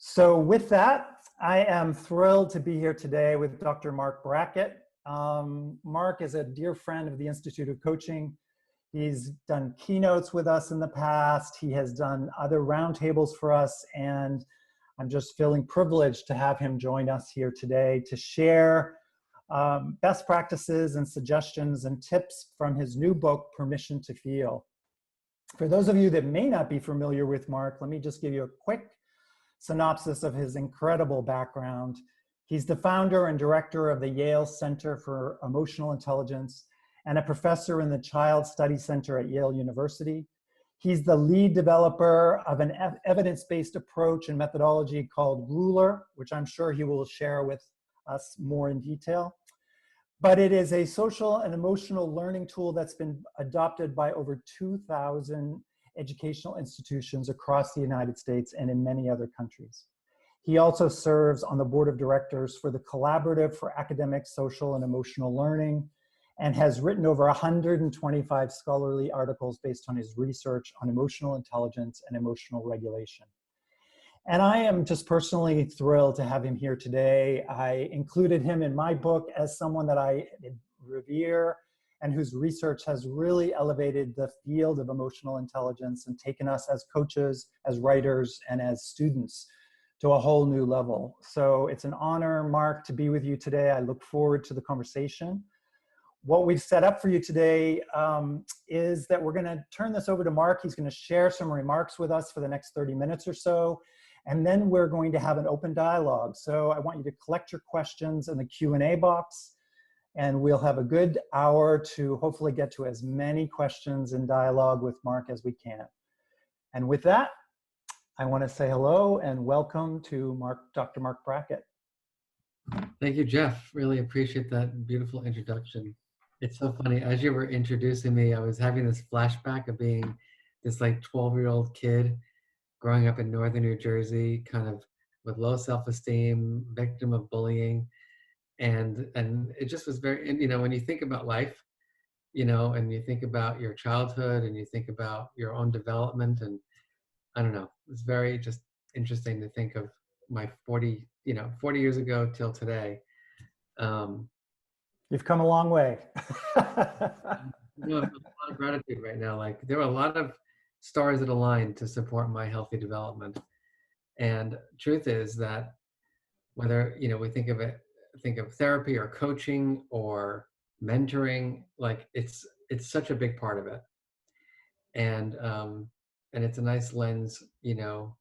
So with that, I am thrilled to be here today with Dr. Marc Brackett. Marc is a dear friend of the Institute of Coaching. He's done keynotes with us in the past. He has done other roundtables for us, and I'm just feeling privileged to have him join us here today to share best practices and suggestions and tips from his new book, Permission to Feel. For those of you that may not be familiar with Marc, let me just give you a quick synopsis of his incredible background. He's the founder and director of the Yale Center for Emotional Intelligence and a professor in the Child Study Center at Yale University. He's the lead developer of an evidence-based approach and methodology called Ruler, which I'm sure he will share with us more in detail. But it is a social and emotional learning tool that's been adopted by over 2,000 educational institutions across the United States and in many other countries. He also serves on the board of directors for the Collaborative for Academic, Social, and Emotional Learning, and has written over 125 scholarly articles based on his research on emotional intelligence and emotional regulation. And I am just personally thrilled to have him here today. I included him in my book as someone that I revere and whose research has really elevated the field of emotional intelligence and taken us as coaches, as writers, and as students to a whole new level. So it's an honor, Marc, to be with you today. I look forward to the conversation. What we've set up for you today is that we're gonna turn this over to Marc. He's gonna share some remarks with us for the next 30 minutes or so. And then we're going to have an open dialogue. So I want you to collect your questions in the Q&A box, and we'll have a good hour to hopefully get to as many questions and dialogue with Marc as we can. And with that, I want to say hello and welcome to Dr. Marc Brackett. Thank you, Jeff. Really appreciate that beautiful introduction. It's so funny. As you were introducing me, I was having this flashback of being this like 12-year-old kid growing up in northern New Jersey, kind of with low self-esteem, victim of bullying. And it just was very, and, you know, when you think about life, you know, and you think about your childhood and you think about your own development, and I don't know, it's very just interesting to think of my 40 years ago till today. You've come a long way. You know, I have a lot of gratitude right now. Like there were a lot of stars that aligned to support my healthy development. And truth is that whether, you know, we think of therapy or coaching or mentoring, like it's such a big part of it. And it's a nice lens, you know,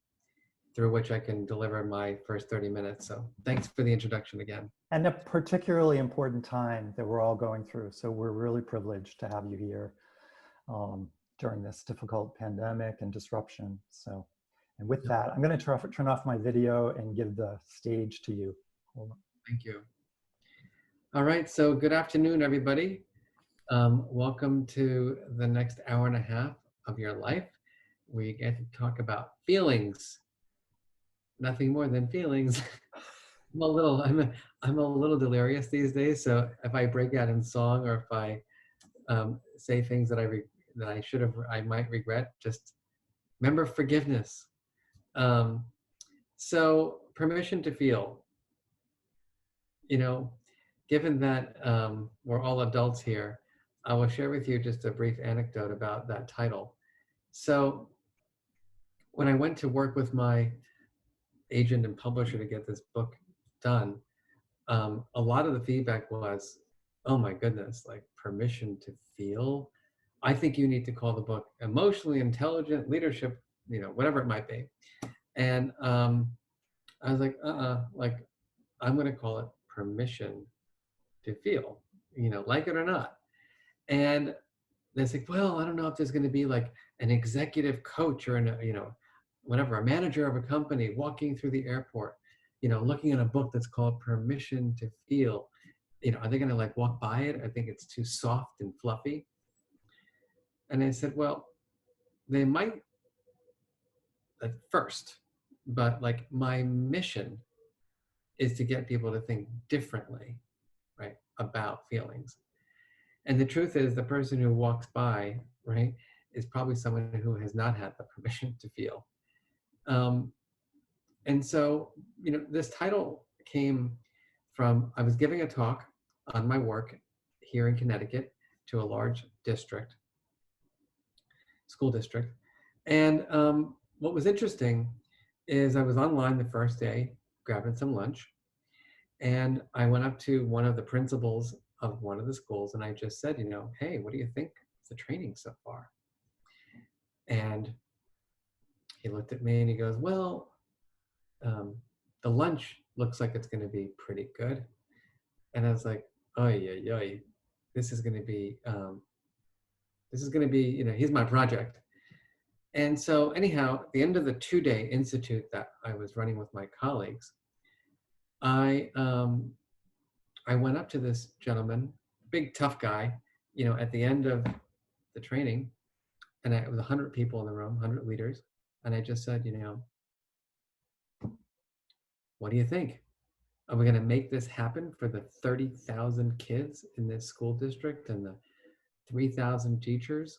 through which I can deliver my first 30 minutes. So thanks for the introduction again. And a particularly important time that we're all going through. So we're really privileged to have you here during this difficult pandemic and disruption. So, and with that, I'm going to turn off my video and give the stage to you. Hold on. Thank you. All right, so good afternoon, everybody. Welcome to the next hour and a half of your life. We get to talk about feelings. Nothing more than feelings. I'm a little delirious these days. So if I break out in song or if I say things that I might regret, just remember forgiveness. So permission to feel. You know, given that we're all adults here, I will share with you just a brief anecdote about that title. So when I went to work with my agent and publisher to get this book done, a lot of the feedback was, oh my goodness, like permission to feel. I think you need to call the book Emotionally Intelligent Leadership, you know, whatever it might be. And I was like, like I'm going to call it Permission to Feel, you know, like it or not. And they said, well, I don't know if there's going to be like an executive coach or a manager of a company walking through the airport, you know, looking at a book that's called Permission to Feel. You know, are they going to like walk by it? I think it's too soft and fluffy. And I said, well, they might at first, but like my mission is to get people to think differently, right, about feelings. And the truth is the person who walks by, right, is probably someone who has not had the permission to feel. And so, this title came from, I was giving a talk on my work here in Connecticut to a large school district. And what was interesting is I was online the first day grabbing some lunch, and I went up to one of the principals of one of the schools and I just said, hey, what do you think of the training so far? And he looked at me and he goes, well, the lunch looks like it's going to be pretty good. And I was like, oh yeah, this is going to be, he's my project. And so anyhow, at the end of the 2-day institute that I was running with my colleagues, I went up to this gentleman, big tough guy, at the end of the training, and it was 100 people in the room, 100 leaders, and I just said, what do you think? Are we going to make this happen for the 30,000 kids in this school district and the 3,000 teachers?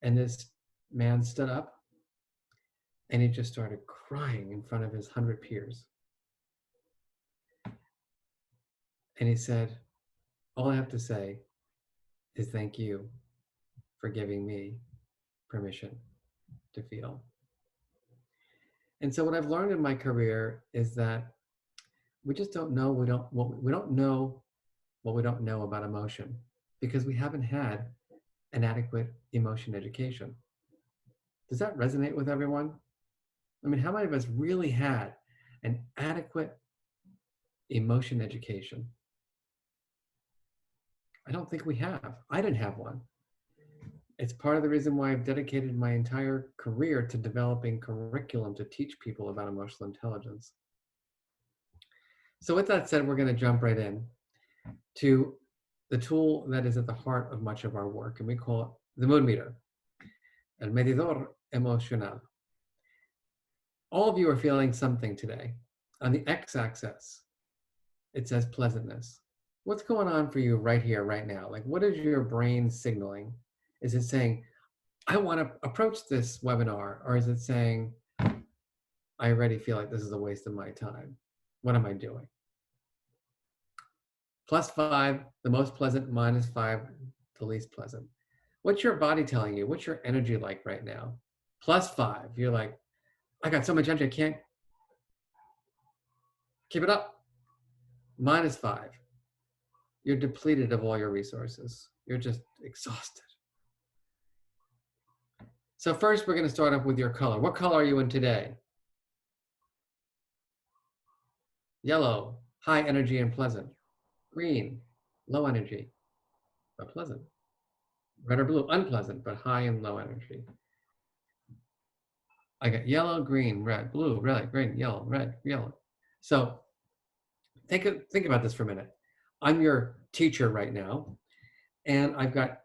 And this man stood up and he just started crying in front of his 100 peers. And he said, all I have to say is thank you for giving me permission to feel. And so what I've learned in my career is that we just don't know we don't know what we don't know about emotion, because we haven't had an adequate emotion education. Does that resonate with everyone? I mean, how many of us really had an adequate emotion education? I don't think we have. I didn't have one. It's part of the reason why I've dedicated my entire career to developing curriculum to teach people about emotional intelligence. So with that said, we're going to jump right in to the tool that is at the heart of much of our work, and we call it the mood meter, el medidor emocional. All of you are feeling something today. On the x-axis, it says pleasantness. What's going on for you right here, right now? Like, what is your brain signaling? Is it saying, I want to approach this webinar? Or is it saying, I already feel like this is a waste of my time? What am I doing? +5, the most pleasant, -5, the least pleasant. What's your body telling you? What's your energy like right now? +5, you're like, I got so much energy, I can't keep it up. -5, you're depleted of all your resources. You're just exhausted. So first, we're going to start off with your color. What color are you in today? Yellow, high energy and pleasant. Green, low energy, but pleasant. Red or blue, unpleasant, but high and low energy. I got yellow, green, red, blue, red, green, yellow, red, yellow. So think about this for a minute. I'm your teacher right now, and I've got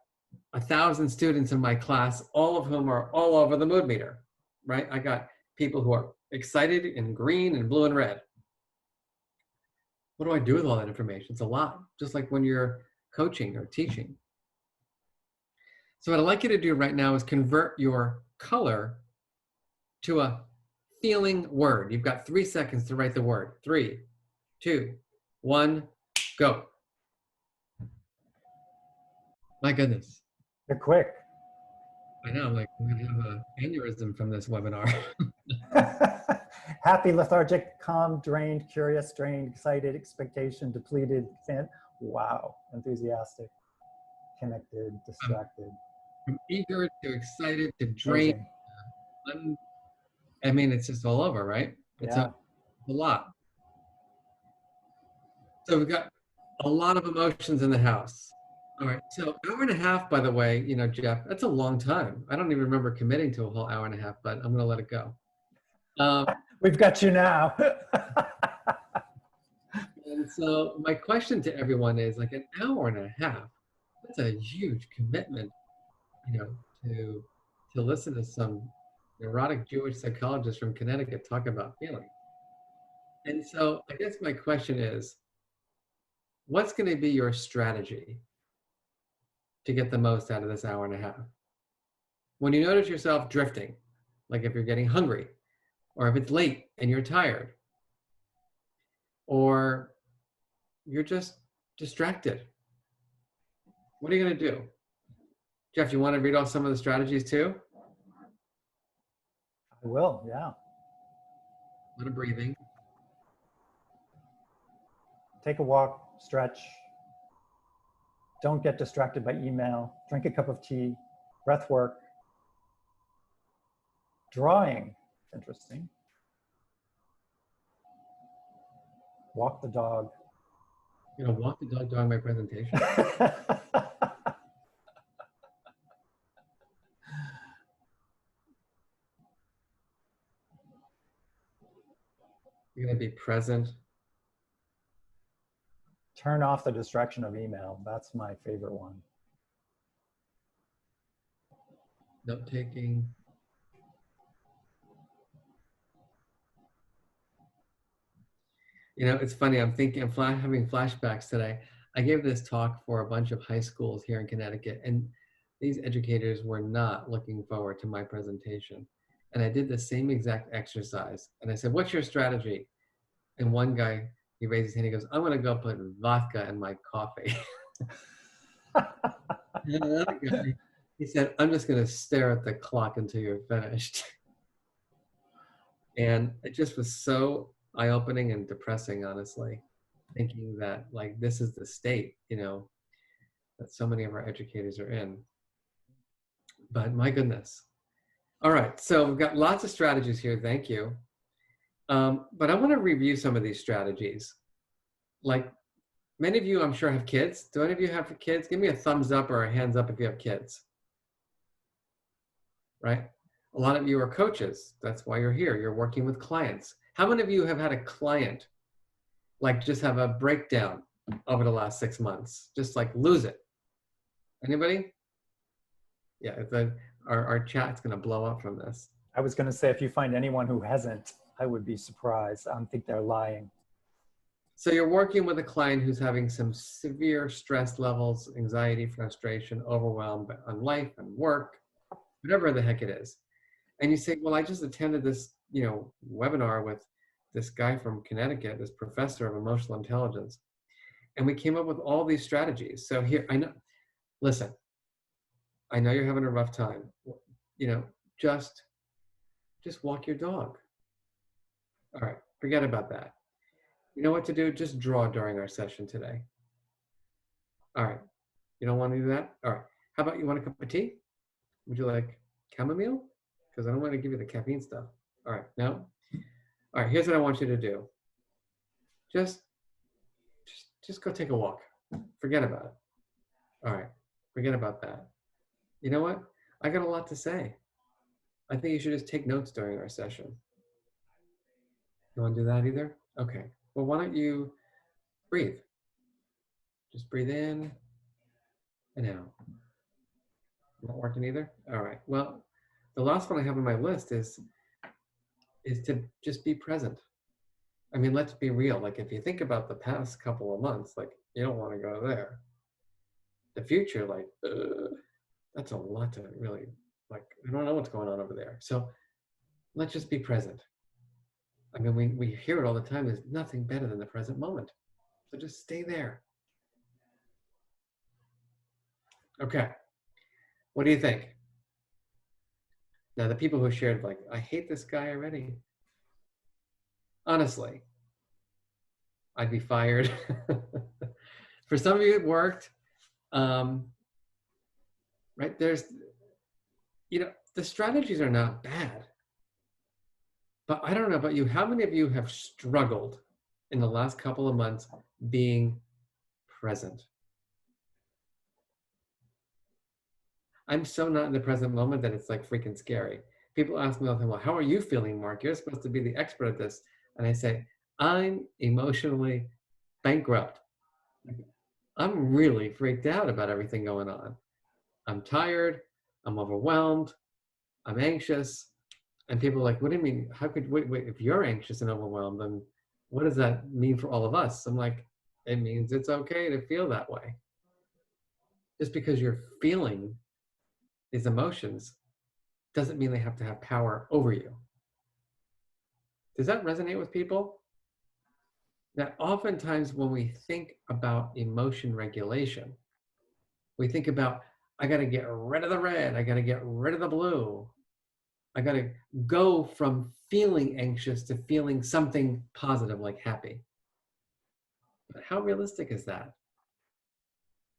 1,000 students in my class, all of whom are all over the mood meter, right? I got people who are excited in green and blue and red. What do I do with all that information? It's a lot, just like when you're coaching or teaching. So what I'd like you to do right now is convert your color to a feeling word. You've got 3 seconds to write the word. 3, 2, 1, go. My goodness. You're quick. I know, I'm like, I'm gonna have an aneurysm from this webinar. Happy, lethargic, calm, drained, curious, strained, excited, expectation, depleted, wow, enthusiastic, connected, distracted. From eager to excited to drained. I mean, it's just all over, right? It's a lot. So we've got a lot of emotions in the house. All right, so 1.5 hours, by the way, Jeff, that's a long time. I don't even remember committing to a whole 1.5 hours, but I'm gonna let it go. We've got you now. And so my question to everyone is, like, 1.5 hours, that's a huge commitment, to listen to some neurotic Jewish psychologist from Connecticut talk about feeling. And so I guess my question is, what's going to be your strategy to get the most out of this 1.5 hours? When you notice yourself drifting, like if you're getting hungry, or if it's late and you're tired, or you're just distracted. What are you going to do? Jeff, you want to read off some of the strategies too? I will, yeah. A lot of breathing. Take a walk, stretch. Don't get distracted by email. Drink a cup of tea. Breath work. Drawing, interesting. Walk the dog. You know, walk the dog during my presentation. You're going to be present. Turn off the distraction of email. That's my favorite one. Note taking. You know, it's funny. I'm having flashbacks today. I gave this talk for a bunch of high schools here in Connecticut, and these educators were not looking forward to my presentation. And I did the same exact exercise. And I said, "What's your strategy?" And one guy, he raised his hand. He goes, "I'm going to go put vodka in my coffee." And another guy, he said, "I'm just going to stare at the clock until you're finished." And it just was so eye-opening and depressing, honestly, thinking that like this is the state, you know, that so many of our educators are in. But my goodness. All right, so we've got lots of strategies here. Thank you. But I want to review some of these strategies. Like many of you, I'm sure, have kids. Do any of you have kids? Give me a thumbs up or a hands up if you have kids. Right? A lot of you are coaches. That's why you're here. You're working with clients. How many of you have had a client like just have a breakdown over the last 6 months? Just like lose it. Anybody? Yeah, our chat's going to blow up from this. I was going to say, if you find anyone who hasn't, I would be surprised. I don't think they're lying. So you're working with a client who's having some severe stress levels, anxiety, frustration, overwhelm on life and work, whatever the heck it is. And you say, well, I just attended this, you know, webinar with this guy from Connecticut, this professor of emotional intelligence. And we came up with all these strategies. So here, I know, listen, I know you're having a rough time. You know, just walk your dog. All right, forget about that. You know what to do? Just draw during our session today. All right, you don't want to do that? All right, how about you want a cup of tea? Would you like chamomile? Because I don't want to give you the caffeine stuff. All right, no? All right, here's what I want you to do. Just go take a walk. Forget about it. All right, forget about that. You know what? I got a lot to say. I think you should just take notes during our session. You want to do that either? Okay. Well, why don't you breathe? Just breathe in and out. Not working either? All right. Well, the last one I have on my list is to just be present. I mean, let's be real. Like if you think about the past couple of months, like you don't want to go there. The future, like, that's a lot to really, like, I don't know what's going on over there. So let's just be present. I mean, we hear it all the time. There's nothing better than the present moment. So just stay there. Okay. What do you think? Now, the people who shared, like, I hate this guy already. Honestly, I'd be fired. For some of you, it worked. Right? There's, you know, the strategies are not bad. But I don't know about you. How many of you have struggled in the last couple of months being present? I'm so not in the present moment that it's like freaking scary. People ask me all the time, well, how are you feeling, Mark? You're supposed to be the expert at this. And I say, I'm emotionally bankrupt. I'm really freaked out about everything going on. I'm tired. I'm overwhelmed. I'm anxious. And people are like, what do you mean? How could, wait, if you're anxious and overwhelmed, then what does that mean for all of us? I'm like, it means it's okay to feel that way. Just because you're feeling these emotions doesn't mean they have to have power over you. Does that resonate with people? That oftentimes when we think about emotion regulation, we think about, I got to get rid of the red, I got to get rid of the blue, I got to go from feeling anxious to feeling something positive like happy. But how realistic is that?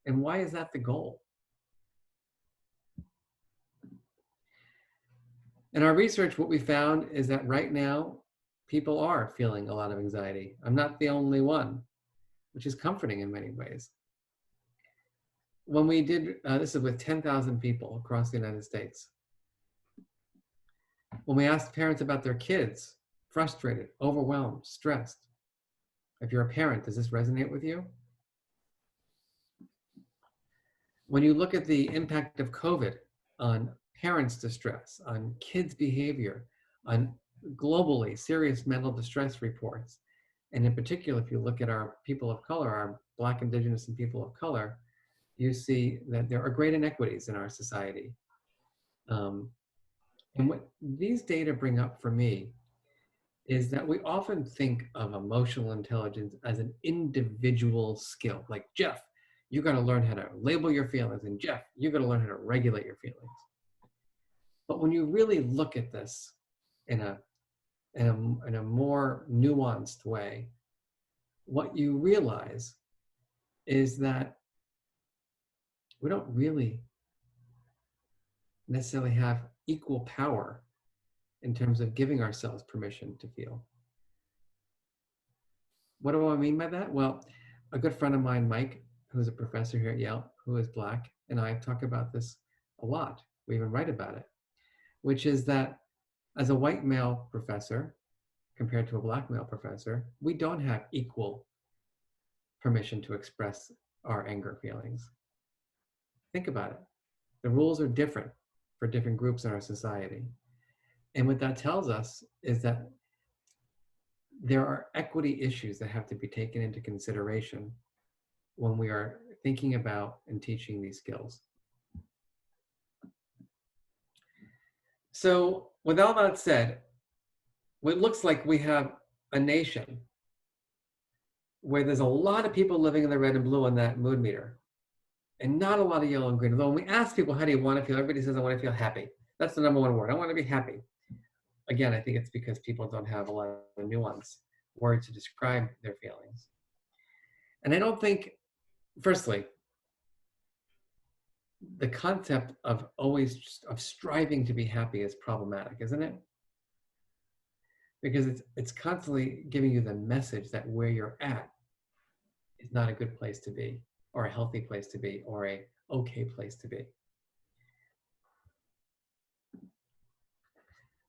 And why is that the goal? In our research, what we found is that right now, people are feeling a lot of anxiety. I'm not the only one, which is comforting in many ways. When we did, this is with 10,000 people across the United States. When we asked parents about their kids, frustrated, overwhelmed, stressed. If you're a parent, does this resonate with you? When you look at the impact of COVID on parents' distress, on kids' behavior, on globally serious mental distress reports, and in particular, if you look at our people of color, our Black, Indigenous, and people of color, you see that there are great inequities in our society. And what these data bring up for me is that we often think of emotional intelligence as an individual skill. Like, Jeff, you got to learn how to label your feelings, and Jeff, you got to learn how to regulate your feelings. But when you really look at this in a more nuanced way, what you realize is that we don't really necessarily have equal power in terms of giving ourselves permission to feel. What do I mean by that? Well, a good friend of mine, Mike, who's a professor here at Yale, who is Black, and I talk about this a lot. We even write about it, which is that as a white male professor, compared to a Black male professor, we don't have equal permission to express our anger feelings. Think about it. The rules are different for different groups in our society. And what that tells us is that there are equity issues that have to be taken into consideration when we are thinking about and teaching these skills. So with all that said, it looks like we have a nation where there's a lot of people living in the red and blue on that mood meter, and not a lot of yellow and green. Although when we ask people, how do you want to feel? Everybody says, I want to feel happy. That's the number one word. I want to be happy. Again, I think it's because people don't have a lot of nuance words to describe their feelings. And I don't think, firstly, the concept of of striving to be happy is problematic, isn't it? Because it's constantly giving you the message that where you're at is not a good place to be, or a healthy place to be, or a okay place to be.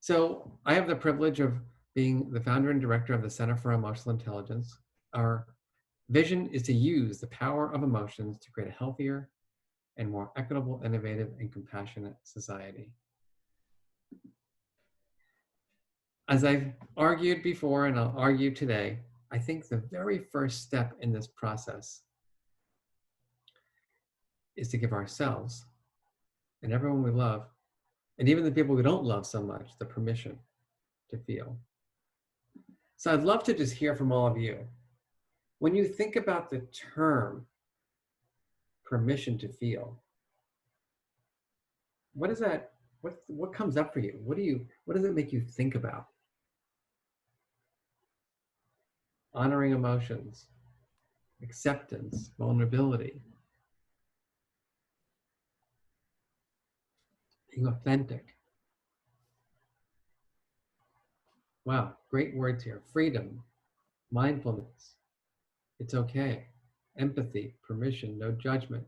So I have the privilege of being the founder and director of the Center for Emotional Intelligence. Our vision is to use the power of emotions to create a healthier and more equitable, innovative, and compassionate society. As I've argued before, and I'll argue today, I think the very first step in this process is to give ourselves and everyone we love, and even the people we don't love so much, the permission to feel. So I'd love to just hear from all of you. When you think about the term permission to feel, what is that? What comes up for you? What does it make you think about? Honoring emotions, acceptance, vulnerability, being authentic. Wow, great words here. Freedom, mindfulness, it's okay, empathy, permission, no judgment.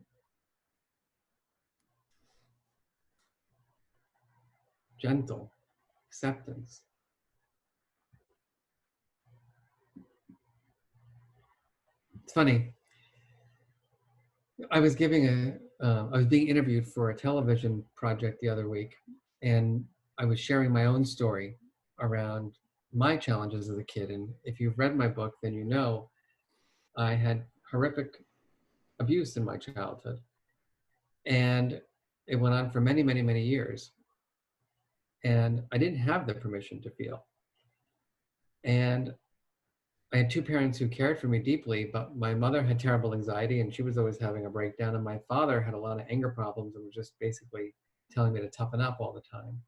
Gentle, acceptance. It's funny. I was being interviewed for a television project the other week, and I was sharing my own story around my challenges as a kid. And if you've read my book, then you know I had horrific abuse in my childhood. And it went on for many, many, many years. And I didn't have the permission to feel. And I had two parents who cared for me deeply, but my mother had terrible anxiety and she was always having a breakdown. And my father had a lot of anger problems and was just basically telling me to toughen up all the time.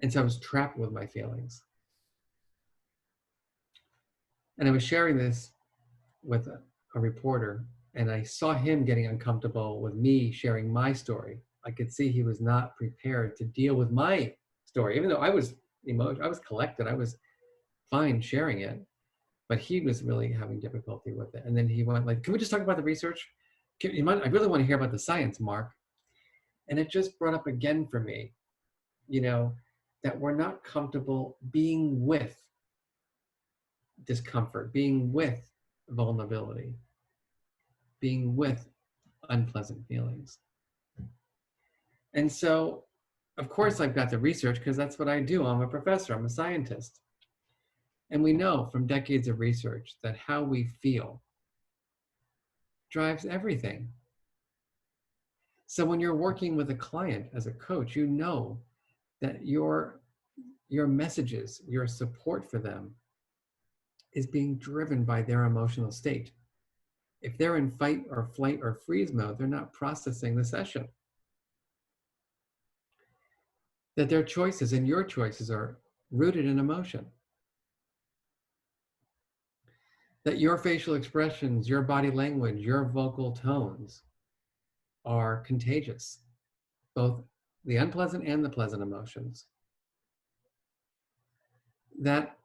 And so I was trapped with my feelings. And I was sharing this with a reporter, and I saw him getting uncomfortable with me sharing my story. I could see he was not prepared to deal with my story, even though I was I was collected, I was fine sharing it, but he was really having difficulty with it. And then he went like, "Can we just talk about the research? You mind? I really want to hear about the science, Mark." And it just brought up again for me, you know, that we're not comfortable being with discomfort, being with vulnerability, being with unpleasant feelings. And so, of course, I've got the research because that's what I do. I'm a professor, I'm a scientist. And we know from decades of research that how we feel drives everything. So when you're working with a client as a coach, you know that your messages, your support for them is being driven by their emotional state. If they're in fight or flight or freeze mode, they're not processing the session. That their choices and your choices are rooted in emotion. That your facial expressions, your body language, your vocal tones are contagious, both the unpleasant and the pleasant emotions. That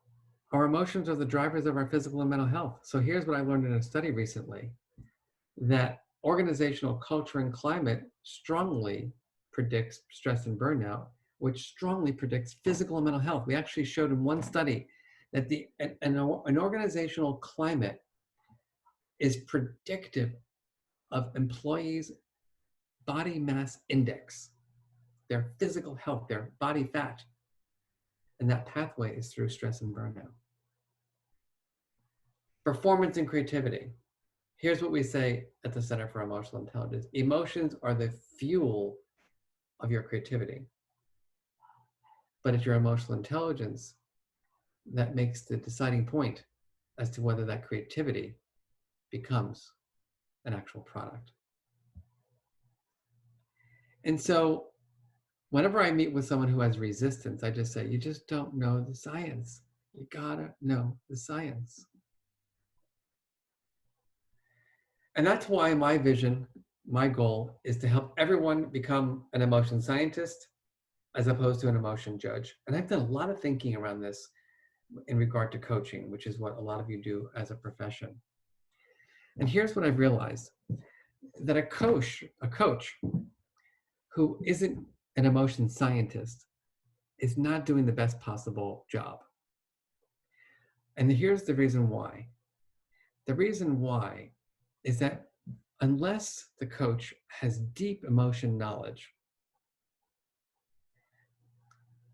our emotions are the drivers of our physical and mental health. So here's what I learned in a study recently, that organizational culture and climate strongly predicts stress and burnout, which strongly predicts physical and mental health. We actually showed in one study that an organizational climate is predictive of employees' body mass index, their physical health, their body fat. And that pathway is through stress and burnout. Performance and creativity. Here's what we say at the Center for Emotional Intelligence. Emotions are the fuel of your creativity. But it's your emotional intelligence that makes the deciding point as to whether that creativity becomes an actual product. And so whenever I meet with someone who has resistance, I just say, you just don't know the science. You gotta know the science. And that's why my vision, my goal is to help everyone become an emotion scientist as opposed to an emotion judge. And I've done a lot of thinking around this in regard to coaching, which is what a lot of you do as a profession. And here's what I've realized, that a coach who isn't an emotion scientist is not doing the best possible job. And here's the reason why. The reason why is that unless the coach has deep emotion knowledge,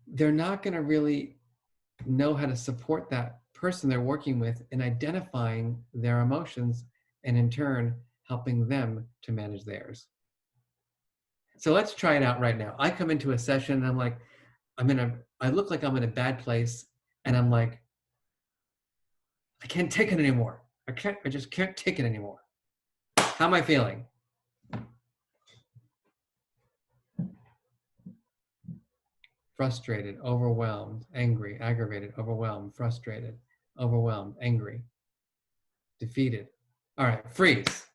they're not going to really know how to support that person they're working with in identifying their emotions and in turn helping them to manage theirs. So let's try it out right now. I come into a session and I'm like, I look like I'm in a bad place and I'm like, I can't take it anymore. I just can't take it anymore. How am I feeling? Frustrated, overwhelmed, angry, aggravated, overwhelmed, frustrated, overwhelmed, angry, defeated. All right, freeze.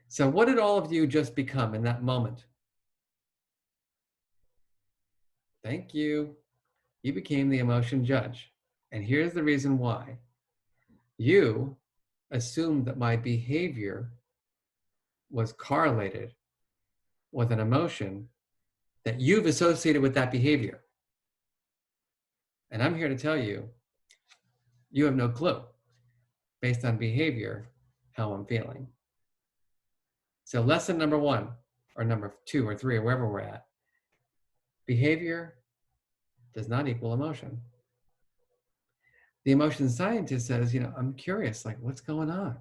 So what did all of you just become in that moment? Thank you. You became the emotion judge. And here's the reason why. You assumed that my behavior was correlated with an emotion that you've associated with that behavior. And I'm here to tell you, you have no clue, based on behavior, how I'm feeling. So lesson number 1, or number 2 or 3, or wherever we're at, behavior does not equal emotion. The emotion scientist says, I'm curious, like, what's going on?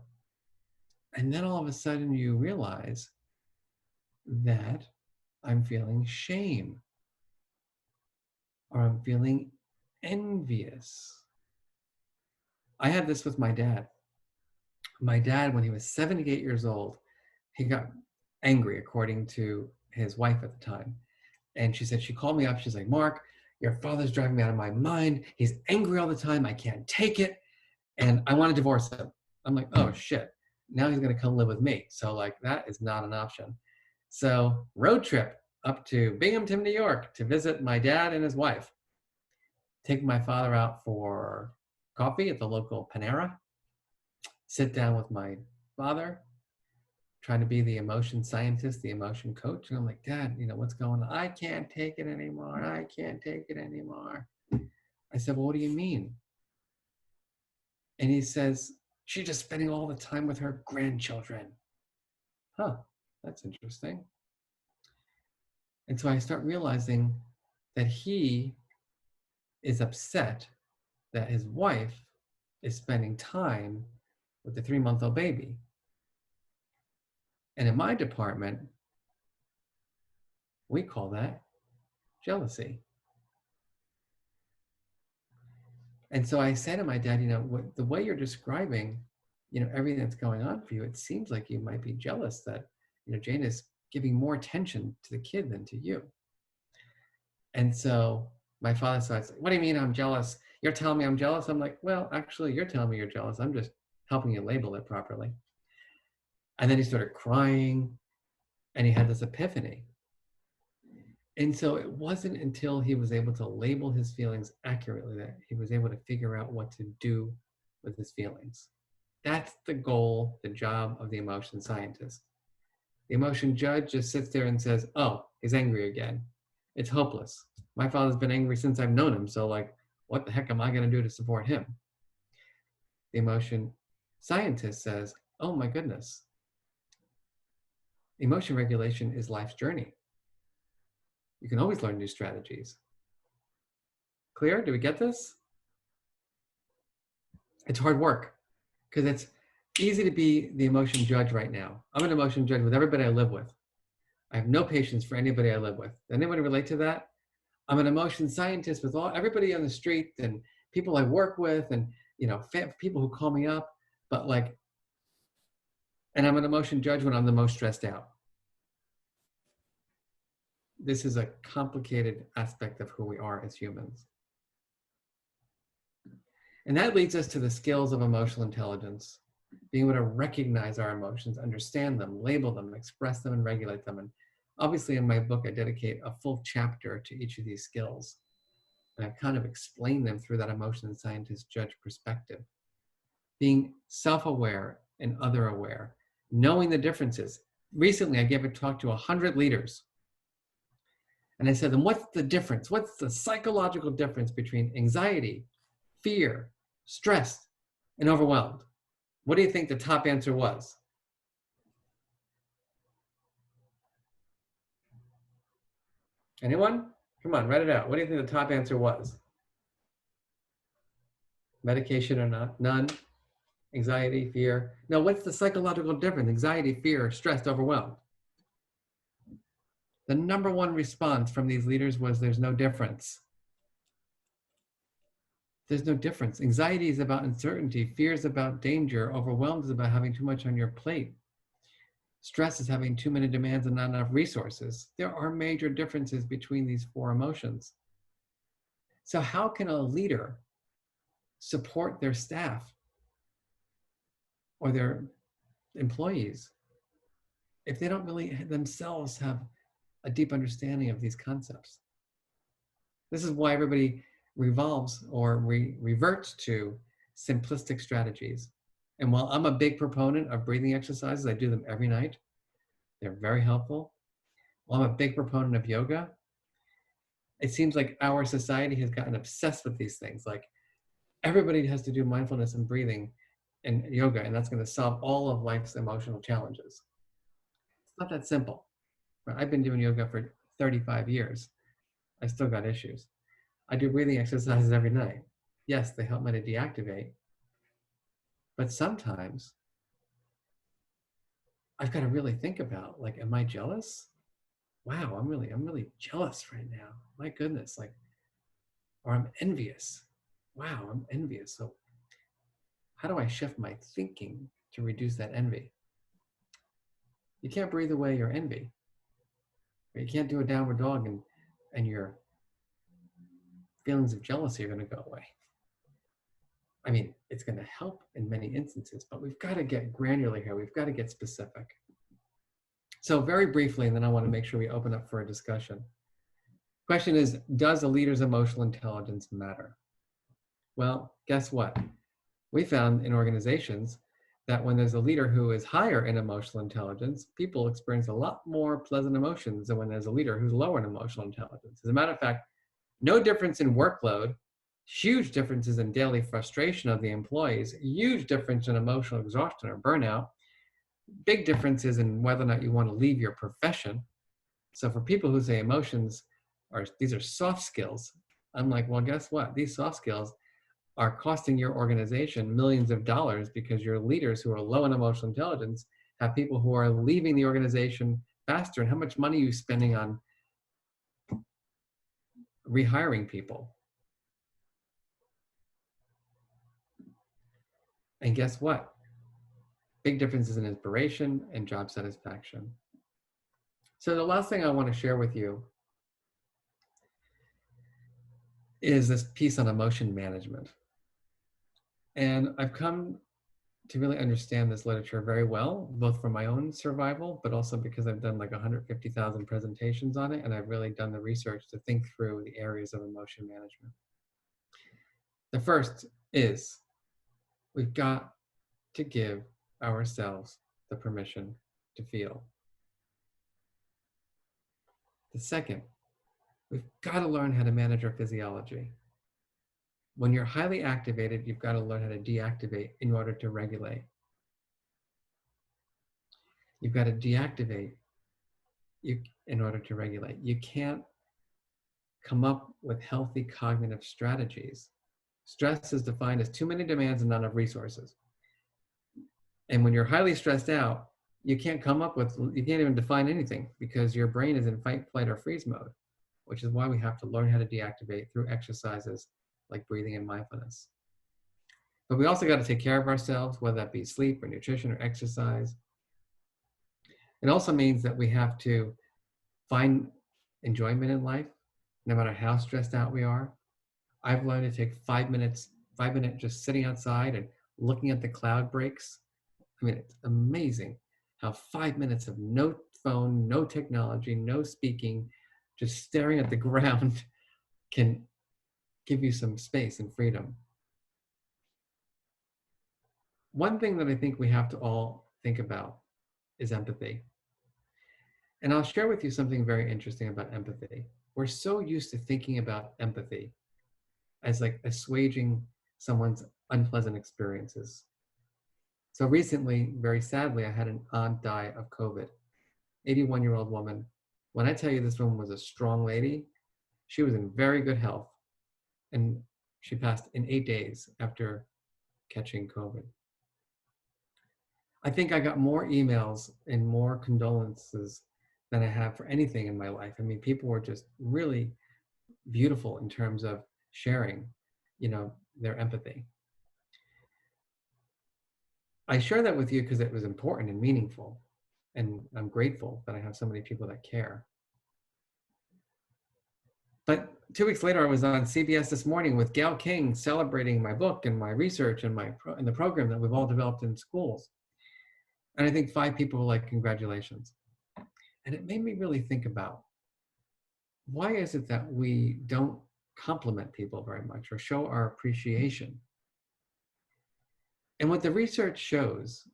And then all of a sudden you realize that I'm feeling shame, or I'm feeling envious. I had this with my dad. My dad, when he was 78 years old, he got angry, according to his wife at the time. And she said, she called me up. She's like, Mark, your father's driving me out of my mind. He's angry all the time. I can't take it. And I want to divorce him. I'm like, oh shit. Now he's going to come live with me. So like, that is not an option. So road trip up to Binghamton, New York to visit my dad and his wife. Take my father out for coffee at the local Panera. Sit down with my father, trying to be the emotion scientist, the emotion coach. And I'm like, Dad, what's going on? I can't take it anymore. I can't take it anymore. I said, well, what do you mean? And he says, she's just spending all the time with her grandchildren. Huh, that's interesting. And so I start realizing that he is upset that his wife is spending time with the 3-month-old baby. And in my department, we call that jealousy. And so I say to my dad, the way you're describing, everything that's going on for you, it seems like you might be jealous that, Jane is giving more attention to the kid than to you. And so my father starts like, what do you mean I'm jealous? You're telling me I'm jealous? I'm like, well, actually, you're telling me you're jealous. I'm just helping you label it properly. And then he started crying and he had this epiphany. And so it wasn't until he was able to label his feelings accurately that he was able to figure out what to do with his feelings. That's the goal, the job of the emotion scientist. The emotion judge just sits there and says, oh, he's angry again. It's hopeless. My father's been angry since I've known him, so like, what the heck am I going to do to support him? The emotion scientist says, oh my goodness. Emotion regulation is life's journey. You can always learn new strategies. Clear? Do we get this? It's hard work because it's easy to be the emotion judge right now. I'm an emotion judge with everybody I live with. I have no patience for anybody I live with. Does anybody relate to that? I'm an emotion scientist with everybody on the street and people I work with and people who call me up, and I'm an emotion judge when I'm the most stressed out. This is a complicated aspect of who we are as humans. And that leads us to the skills of emotional intelligence, being able to recognize our emotions, understand them, label them, express them, and regulate them. And obviously in my book, I dedicate a full chapter to each of these skills. And I kind of explain them through that emotion scientist judge perspective. Being self-aware and other-aware, knowing the differences. Recently, I gave a talk to 100 leaders. And I said, then what's the difference? What's the psychological difference between anxiety, fear, stressed, and overwhelmed? What do you think the top answer was? Anyone? Come on, write it out. What do you think the top answer was? Medication or not? None? Anxiety, fear? No, what's the psychological difference? Anxiety, fear, stressed, overwhelmed? The number one response from these leaders was there's no difference. There's no difference. Anxiety is about uncertainty. Fear is about danger. Overwhelmed is about having too much on your plate. Stress is having too many demands and not enough resources. There are major differences between these 4 emotions. So how can a leader support their staff or their employees if they don't really themselves have a deep understanding of these concepts? This is why everybody revolves or reverts to simplistic strategies. And while I'm a big proponent of breathing exercises, I do them every night. They're very helpful. While I'm a big proponent of yoga, it seems like our society has gotten obsessed with these things. Like everybody has to do mindfulness and breathing and yoga, and that's going to solve all of life's emotional challenges. It's not that simple. I've been doing yoga for 35 years. I still got issues. I do breathing exercises every night. Yes, they help me to deactivate. But sometimes I've got to really think about, like, am I jealous? Wow, I'm really jealous right now. My goodness, like, or I'm envious. Wow, I'm envious. So how do I shift my thinking to reduce that envy? You can't breathe away your envy. You can't do a downward dog and your feelings of jealousy are going to go away. I mean, it's going to help in many instances, but we've got to get granular here. We've got to get specific. So very briefly, and then I want to make sure we open up for a discussion. Question is, does a leader's emotional intelligence matter? Well, guess what? We found in organizations that when there's a leader who is higher in emotional intelligence, people experience a lot more pleasant emotions than when there's a leader who's lower in emotional intelligence. As a matter of fact, no difference in workload, huge differences in daily frustration of the employees, huge difference in emotional exhaustion or burnout, big differences in whether or not you want to leave your profession. So for people who say emotions these are soft skills, I'm like, well, guess what? These soft skills are costing your organization millions of dollars because your leaders who are low in emotional intelligence have people who are leaving the organization faster. And how much money are you spending on rehiring people? And guess what? Big differences in inspiration and job satisfaction. So the last thing I want to share with you is this piece on emotion management. And I've come to really understand this literature very well, both for my own survival, but also because I've done like 150,000 presentations on it, and I've really done the research to think through the areas of emotion management. The first is we've got to give ourselves the permission to feel. The second, we've got to learn how to manage our physiology. When you're highly activated, you've got to learn how to deactivate in order to regulate. You've got to deactivate in order to regulate. You can't come up with healthy cognitive strategies. Stress is defined as too many demands and not enough resources. And when you're highly stressed out, you can't even define anything because your brain is in fight, flight, or freeze mode, which is why we have to learn how to deactivate through exercises like breathing and mindfulness. But we also got to take care of ourselves, whether that be sleep or nutrition or exercise. It also means that we have to find enjoyment in life, no matter how stressed out we are. I've learned to take 5 minutes just sitting outside and looking at the cloud breaks. I mean, it's amazing how 5 minutes of no phone, no technology, no speaking, just staring at the ground can give you some space and freedom. One thing that I think we have to all think about is empathy. And I'll share with you something very interesting about empathy. We're so used to thinking about empathy as like assuaging someone's unpleasant experiences. So recently, very sadly, I had an aunt die of COVID, 81-year-old woman. When I tell you this woman was a strong lady, she was in very good health. And she passed in 8 days after catching COVID. I think I got more emails and more condolences than I have for anything in my life. I mean, people were just really beautiful in terms of sharing, their empathy. I share that with you because it was important and meaningful, and I'm grateful that I have so many people that care. But 2 weeks later, I was on CBS This Morning with Gail King celebrating my book and my research and the program that we've all developed in schools. And I think 5 people were like, congratulations. And it made me really think about, why is it that we don't compliment people very much or show our appreciation? And what the research shows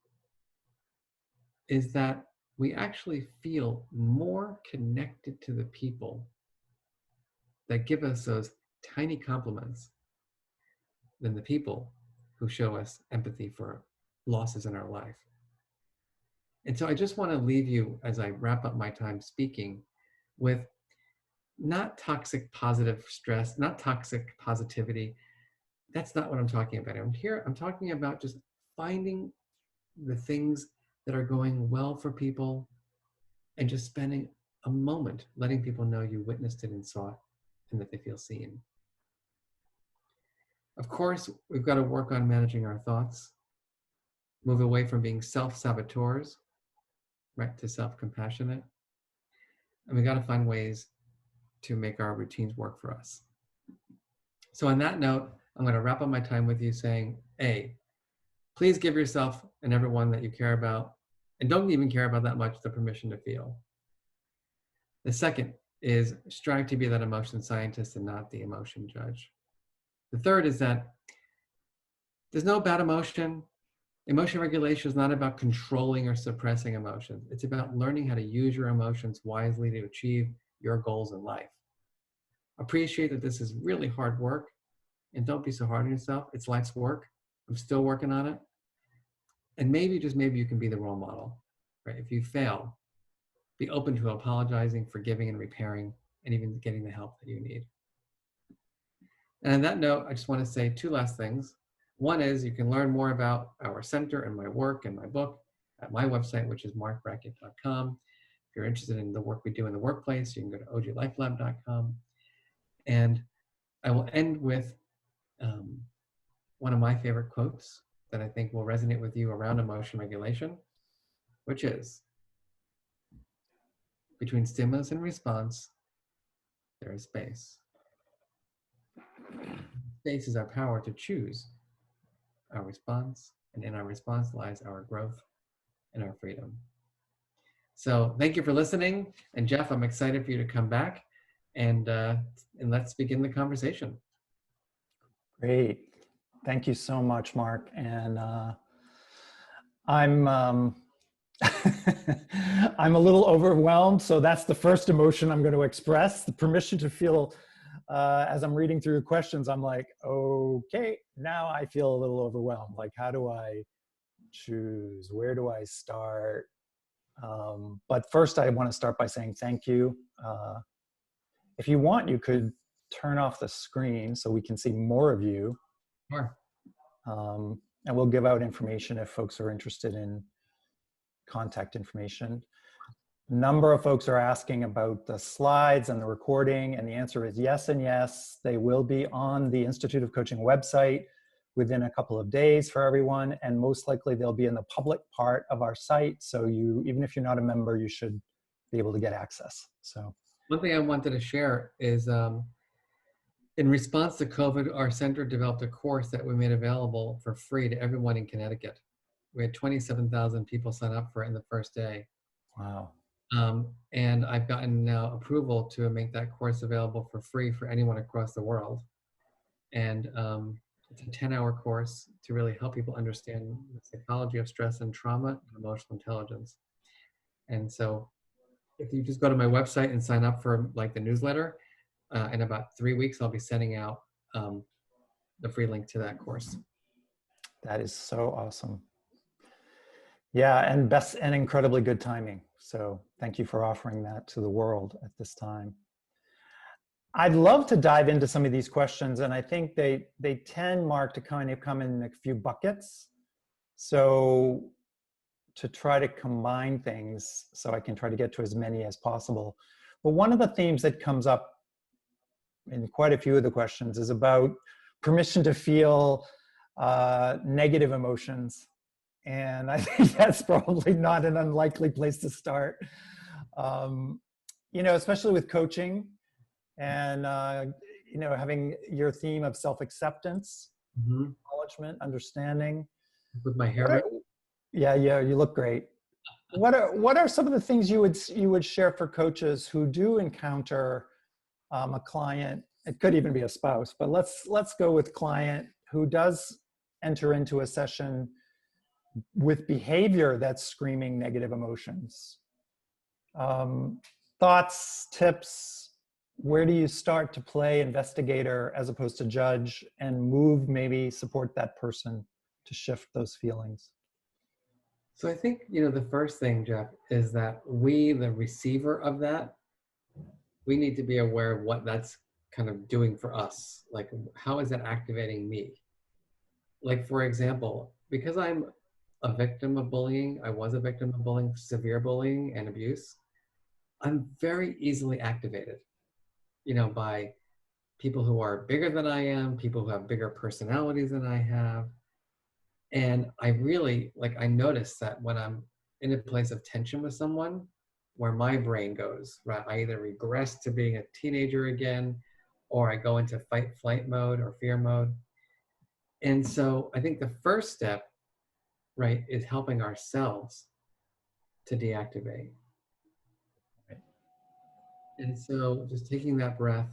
is that we actually feel more connected to the people that give us those tiny compliments than the people who show us empathy for losses in our life. And so I just want to leave you, as I wrap up my time speaking, with not toxic positive stress, not toxic positivity. That's not what I'm talking about. I'm talking about just finding the things that are going well for people and just spending a moment letting people know you witnessed it and saw it and that they feel seen. Of course, we've got to work on managing our thoughts, move away from being self-saboteurs, right, to self-compassionate. And we got to find ways to make our routines work for us. So on that note, I'm going to wrap up my time with you saying, A, please give yourself and everyone that you care about, and don't even care about that much, the permission to feel. The second is strive to be that emotion scientist and not the emotion judge. The third is that there's no bad emotion. Emotion regulation is not about controlling or suppressing emotions. It's about learning how to use your emotions wisely to achieve your goals in life. Appreciate that this is really hard work, and don't be so hard on yourself. It's life's work. I'm still working on it. And maybe, just maybe, you can be the role model, right? If you fail, be open to apologizing, forgiving, and repairing, and even getting the help that you need. And on that note, I just want to say two last things. One is you can learn more about our center and my work and my book at my website, which is marcbrackett.com. If you're interested in the work we do in the workplace, you can go to ojlifelab.com. And I will end with one of my favorite quotes that I think will resonate with you around emotion regulation, which is, between stimulus and response, there is space. Space is our power to choose our response, and in our response lies our growth and our freedom. So thank you for listening. And Jeff, I'm excited for you to come back, and let's begin the conversation. Great. Thank you so much, Mark. And I'm I'm a little overwhelmed. So that's the first emotion I'm going to express, the permission to feel. As I'm reading through the questions, I'm like, okay, now I feel a little overwhelmed. Like, how do I choose? Where do I start? But first, I want to start by saying thank you. If you want, you could turn off the screen so we can see more of you. Sure. And we'll give out information if folks are interested in contact information. A number of folks are asking about the slides and the recording, and the answer is yes and yes. They will be on the Institute of Coaching website within a couple of days for everyone, and most likely they'll be in the public part of our site. So even if you're not a member, you should be able to get access. So one thing I wanted to share is, in response to COVID, our center developed a course that we made available for free to everyone in Connecticut. We had 27,000 people sign up for it in the first day. Wow. And I've gotten now approval to make that course available for free for anyone across the world. And it's a 10-hour course to really help people understand the psychology of stress and trauma and emotional intelligence. And so if you just go to my website and sign up for like the newsletter, in about 3 weeks, I'll be sending out the free link to that course. That is so awesome. Yeah, and incredibly good timing. So thank you for offering that to the world at this time. I'd love to dive into some of these questions, and I think they tend, Mark, to kind of come in a few buckets. So to try to combine things so I can try to get to as many as possible. But one of the themes that comes up in quite a few of the questions is about permission to feel negative emotions. And I think that's probably not an unlikely place to start. Especially with coaching and, having your theme of self-acceptance, acknowledgement, understanding. With my hair. Yeah, you look great. What are some of the things you would share for coaches who do encounter a client? It could even be a spouse, but let's go with client who does enter into a session with behavior that's screaming negative emotions. Thoughts, tips, where do you start to play investigator as opposed to judge and maybe support that person to shift those feelings? So I think, the first thing, Jeff, is that we, the receiver of that, we need to be aware of what that's kind of doing for us. Like, how is that activating me? Like, for example, because I'm a victim of bullying, I was a victim of bullying, severe bullying and abuse, I'm very easily activated, by people who are bigger than I am, people who have bigger personalities than I have. And I really, like, I notice that when I'm in a place of tension with someone, where my brain goes, right? I either regress to being a teenager again, or I go into fight flight mode or fear mode. And so I think the first step, right, is helping ourselves to deactivate. And so just taking that breath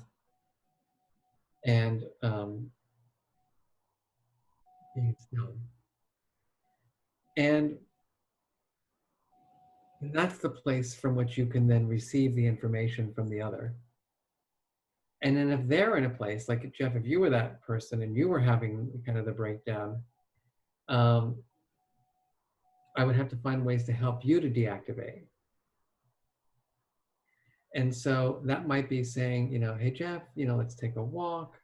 and being still. And that's the place from which you can then receive the information from the other. And then if they're in a place, like Jeff, if you were that person and you were having kind of the breakdown, I would have to find ways to help you to deactivate. And so that might be saying, hey, Jeff, let's take a walk.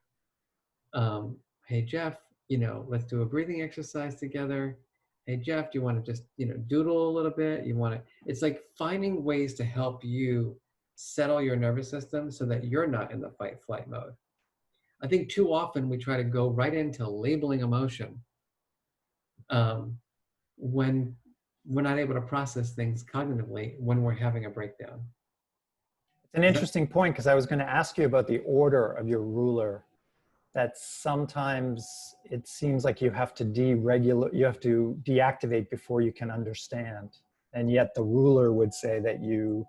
Hey, Jeff, let's do a breathing exercise together. Hey, Jeff, do you want to just, doodle a little bit? It's like finding ways to help you settle your nervous system so that you're not in the fight flight mode. I think too often we try to go right into labeling emotion when we're not able to process things cognitively when we're having a breakdown. It's an interesting point, because I was going to ask you about the order of your ruler. That sometimes it seems like you have to deactivate before you can understand. And yet the ruler would say that you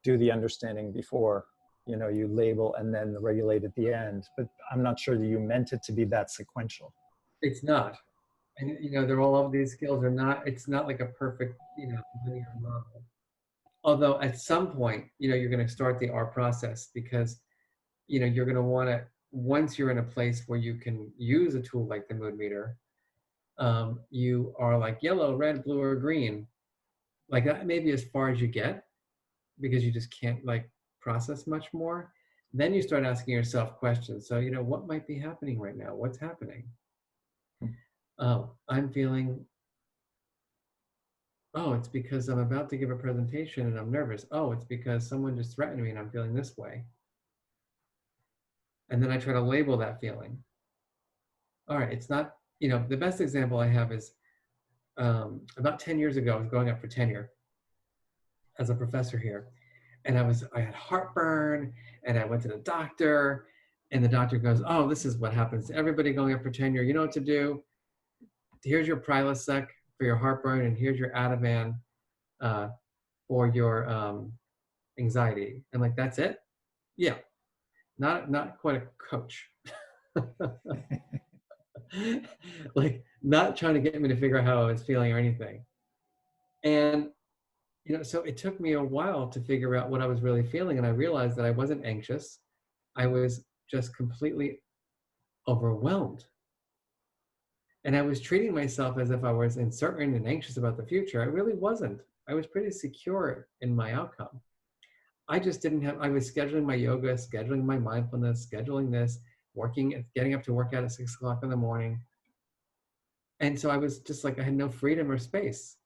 do the understanding before, you label and then regulate at the end. But I'm not sure that you meant it to be that sequential. It's not. And, they're all of these skills are not, it's not like a perfect, linear model. Although at some point, you're going to start the R process, because, you're going to want to, once you're in a place where you can use a tool like the mood meter, you are like yellow, red, blue, or green. Like that may be as far as you get, because you just can't like process much more. Then you start asking yourself questions. So, what might be happening right now? What's happening? Oh, I'm feeling, oh, it's because I'm about to give a presentation and I'm nervous. Oh, it's because someone just threatened me and I'm feeling this way. And then I try to label that feeling. All right, it's not, the best example I have is about 10 years ago, I was going up for tenure as a professor here. And I had heartburn, and I went to the doctor, and the doctor goes, oh, this is what happens to everybody going up for tenure. You know what to do? Here's your Prilosec for your heartburn, and here's your Ativan for your anxiety. And like, that's it? Yeah, not quite a coach. Like, not trying to get me to figure out how I was feeling or anything. And, so it took me a while to figure out what I was really feeling. And I realized that I wasn't anxious. I was just completely overwhelmed. And I was treating myself as if I was uncertain and anxious about the future. I really wasn't. I was pretty secure in my outcome. I just didn't have, I was scheduling my yoga, scheduling my mindfulness, scheduling this, getting up to work out at 6 o'clock in the morning. And so I was just like, I had no freedom or space.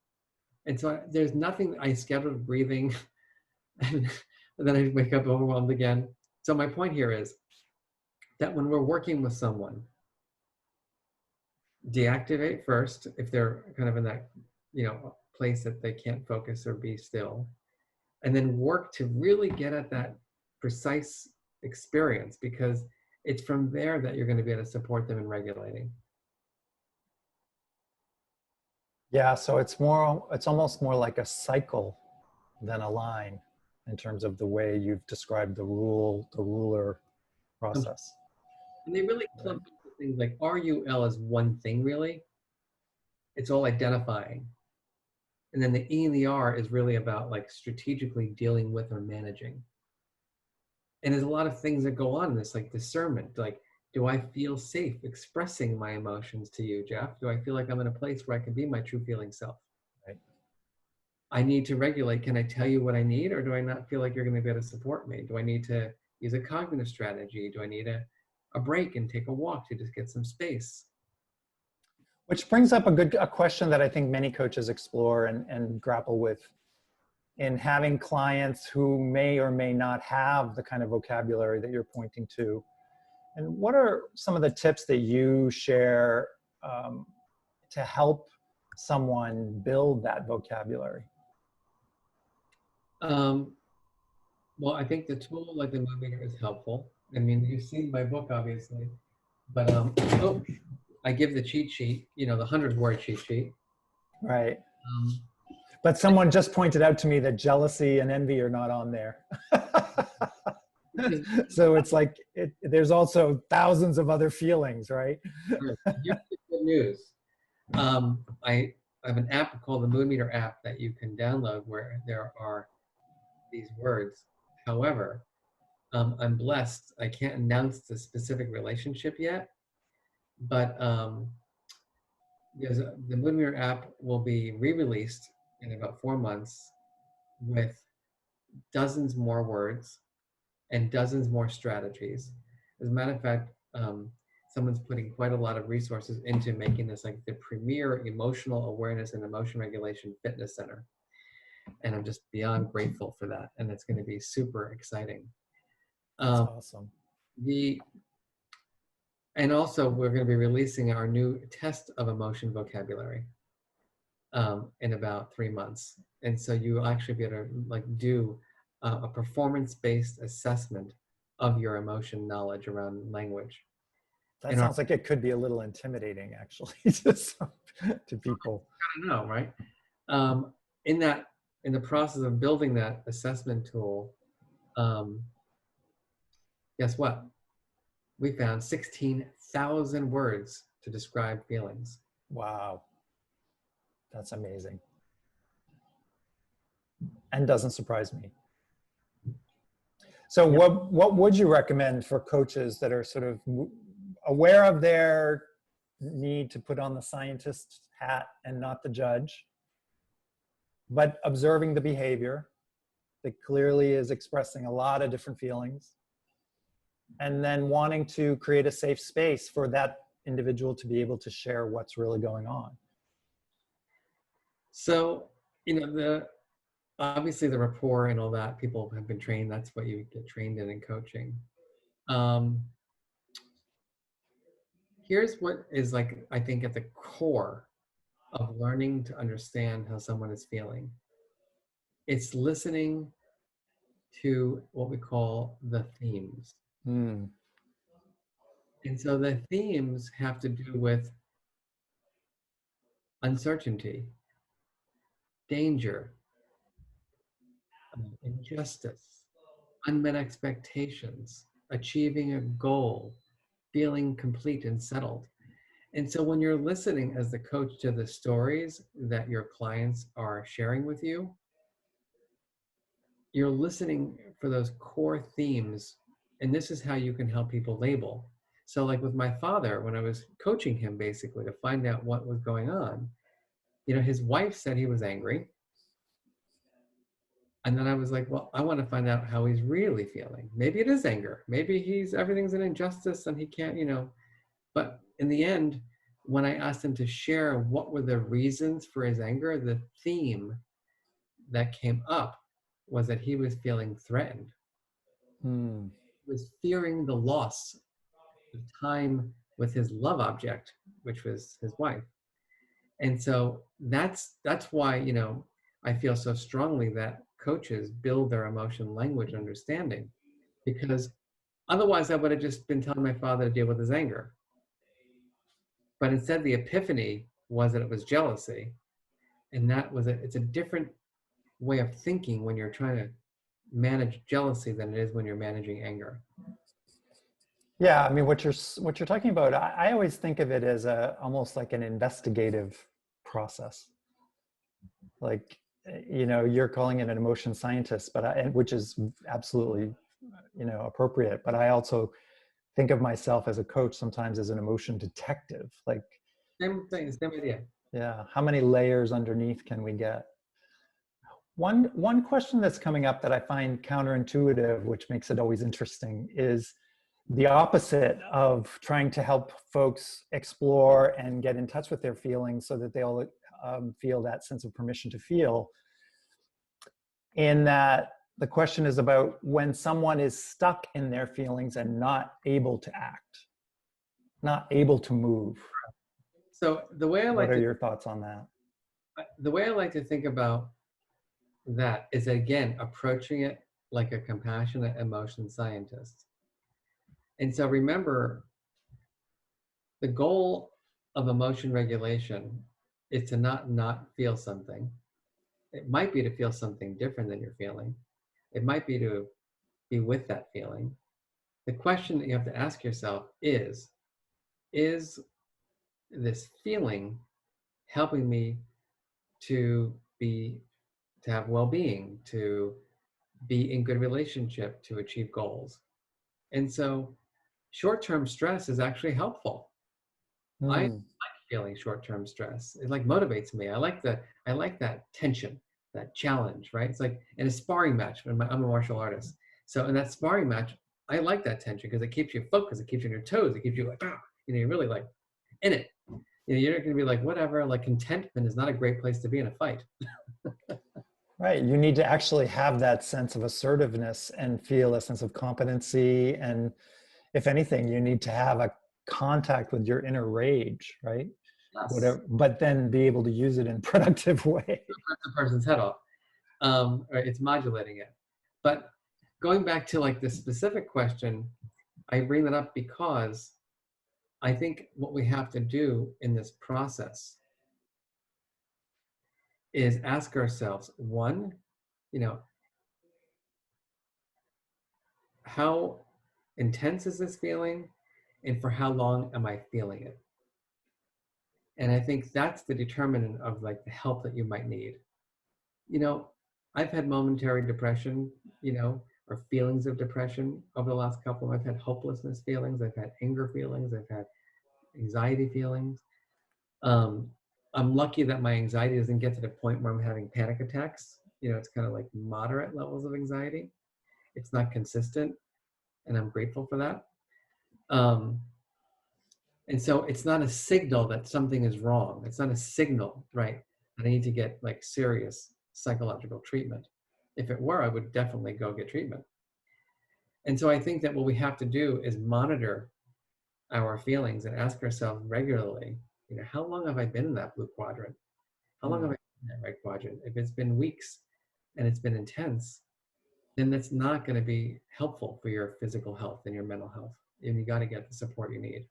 And so there's nothing, I scheduled breathing and then I wake up overwhelmed again. So my point here is that when we're working with someone, deactivate first if they're kind of in that, place that they can't focus or be still, and then work to really get at that precise experience, because it's from there that you're going to be able to support them in regulating. Yeah, so it's almost more like a cycle than a line in terms of the way you've described the ruler process. And they really clump into things like RUL is one thing, really. It's all identifying. And then the E and the R is really about like strategically dealing with or managing. And there's a lot of things that go on in this, like discernment. Like, do I feel safe expressing my emotions to you, Jeff? Do I feel like I'm in a place where I can be my true feeling self? Right. I need to regulate. Can I tell you what I need, or do I not feel like you're going to be able to support me? Do I need to use a cognitive strategy? Do I need a break and take a walk to just get some space? Which brings up a question that I think many coaches explore and grapple with in having clients who may or may not have the kind of vocabulary that you're pointing to. And what are some of the tips that you share to help someone build that vocabulary? Well, I think the tool like the mood meter is helpful. I mean, you've seen my book, obviously, but oh, I give the cheat sheet, the 100-word cheat sheet. Right. Um, But someone just pointed out to me that jealousy and envy are not on there. So it's like, there's also thousands of other feelings, right? Here's the good news. I have an app called the Mood Meter app that you can download where there are these words. However, I'm blessed. I can't announce the specific relationship yet, but because the Mood Meter app will be re-released in about 4 months with dozens more words and dozens more strategies. As a matter of fact, someone's putting quite a lot of resources into making this like the premier emotional awareness and emotion regulation fitness center. And I'm just beyond grateful for that. And it's going to be super exciting. That's awesome. And also we're going to be releasing our new test of emotion vocabulary in about 3 months. And so you actually be able to like do a performance-based assessment of your emotion knowledge around language. That sounds like it could be a little intimidating, actually, to people. I don't know, right? In the process of building that assessment tool, guess what? We found 16,000 words to describe feelings. Wow. That's amazing. And doesn't surprise me. So what would you recommend for coaches that are sort of aware of their need to put on the scientist hat and not the judge, but observing the behavior that clearly is expressing a lot of different feelings, and then wanting to create a safe space for that individual to be able to share what's really going on? So, obviously the rapport and all that, people have been trained. That's what you get trained in coaching. Here's what is like, I think at the core of learning to understand how someone is feeling. It's listening to what we call the themes. And so the themes have to do with uncertainty, danger, injustice, unmet expectations, achieving a goal, feeling complete and settled. And so when you're listening as the coach to the stories that your clients are sharing with you, you're listening for those core themes. And this is how you can help people label. So like with my father, when I was coaching him basically to find out what was going on, his wife said he was angry. And then I was like, well, I want to find out how he's really feeling. Maybe it is anger. Maybe everything's an injustice and he can't, but in the end, when I asked him to share what were the reasons for his anger, the theme that came up was that he was feeling threatened. He was fearing the loss of time with his love object, which was his wife. And so that's why, I feel so strongly that coaches build their emotion language understanding, because otherwise I would have just been telling my father to deal with his anger. But instead the epiphany was that it was jealousy. And it's a different way of thinking when you're trying to manage jealousy than it is when you're managing anger. Yeah, I mean, what you're talking about, I always think of it as almost like an investigative process. Like, you're calling it an emotion scientist, but which is absolutely, appropriate. But I also think of myself as a coach sometimes as an emotion detective. Like, same thing, same idea. Yeah, how many layers underneath can we get? One question that's coming up that I find counterintuitive, which makes it always interesting, is the opposite of trying to help folks explore and get in touch with their feelings so that they'll feel that sense of permission to feel. In that the question is about when someone is stuck in their feelings and not able to act, not able to move. So What are your thoughts on that? the way I like to think about that is, again, approaching it like a compassionate emotion scientist. And so remember, the goal of emotion regulation is to not feel something. It might be to feel something different than you're feeling. It might be to be with that feeling. The question that you have to ask yourself is this feeling helping me to have well-being, to be in good relationship, to achieve goals? And so short-term stress is actually helpful. I like feeling short-term stress. It like motivates me. I like that tension, that challenge, right? It's like in a sparring match. I'm a martial artist. So in that sparring match, I like that tension because it keeps you focused. It keeps you on your toes. It keeps you like, you're really like in it. You're not going to be like, whatever, like contentment is not a great place to be in a fight. Right. You need to actually have that sense of assertiveness and feel a sense of competency. And if anything, you need to have a contact with your inner rage, right? Yes. Whatever, but then be able to use it in a productive way. Cut the person's head off. Right, it's modulating it. But going back to like the specific question, I bring that up because I think what we have to do in this process is ask ourselves, one, how intense is this feeling, and for how long am I feeling it? And I think that's the determinant of like the help that you might need. I've had momentary depression, or feelings of depression over the last couple. I've had hopelessness feelings. I've had anger feelings. I've had anxiety feelings. I'm lucky that my anxiety doesn't get to the point where I'm having panic attacks. It's kind of like moderate levels of anxiety. It's not consistent, and I'm grateful for that. And so it's not a signal that something is wrong. It's not a signal, right, that I need to get like serious psychological treatment. If it were, I would definitely go get treatment. And so I think that what we have to do is monitor our feelings and ask ourselves regularly, how long have I been in that blue quadrant? How long have I been in that red quadrant? If it's been weeks and it's been intense, then that's not going to be helpful for your physical health and your mental health. And you got to get the support you need.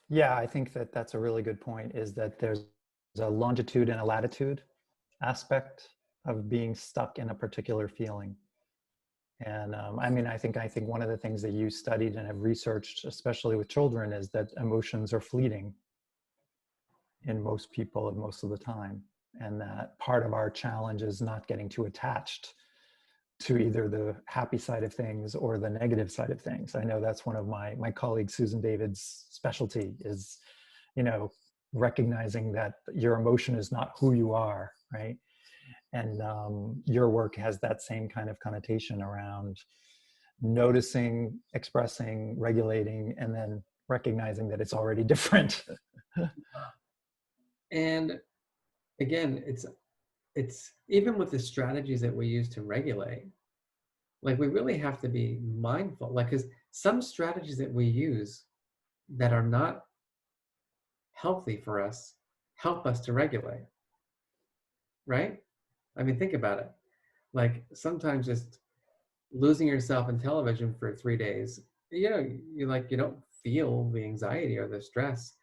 Yeah, I think that that's a really good point, is that there's a longitude and a latitude aspect of being stuck in a particular feeling. And I think one of the things that you studied and have researched, especially with children, is that emotions are fleeting in most people and most of the time. And that part of our challenge is not getting too attached to either the happy side of things or the negative side of things. I know that's one of my colleague Susan David's specialty is, recognizing that your emotion is not who you are, right? And your work has that same kind of connotation around noticing, expressing, regulating, and then recognizing that it's already different. And again, it's even with the strategies that we use to regulate, like we really have to be mindful, like, because some strategies that we use that are not healthy for us help us to regulate, right? I mean, think about it. Like sometimes just losing yourself in television for 3 days, you don't feel the anxiety or the stress.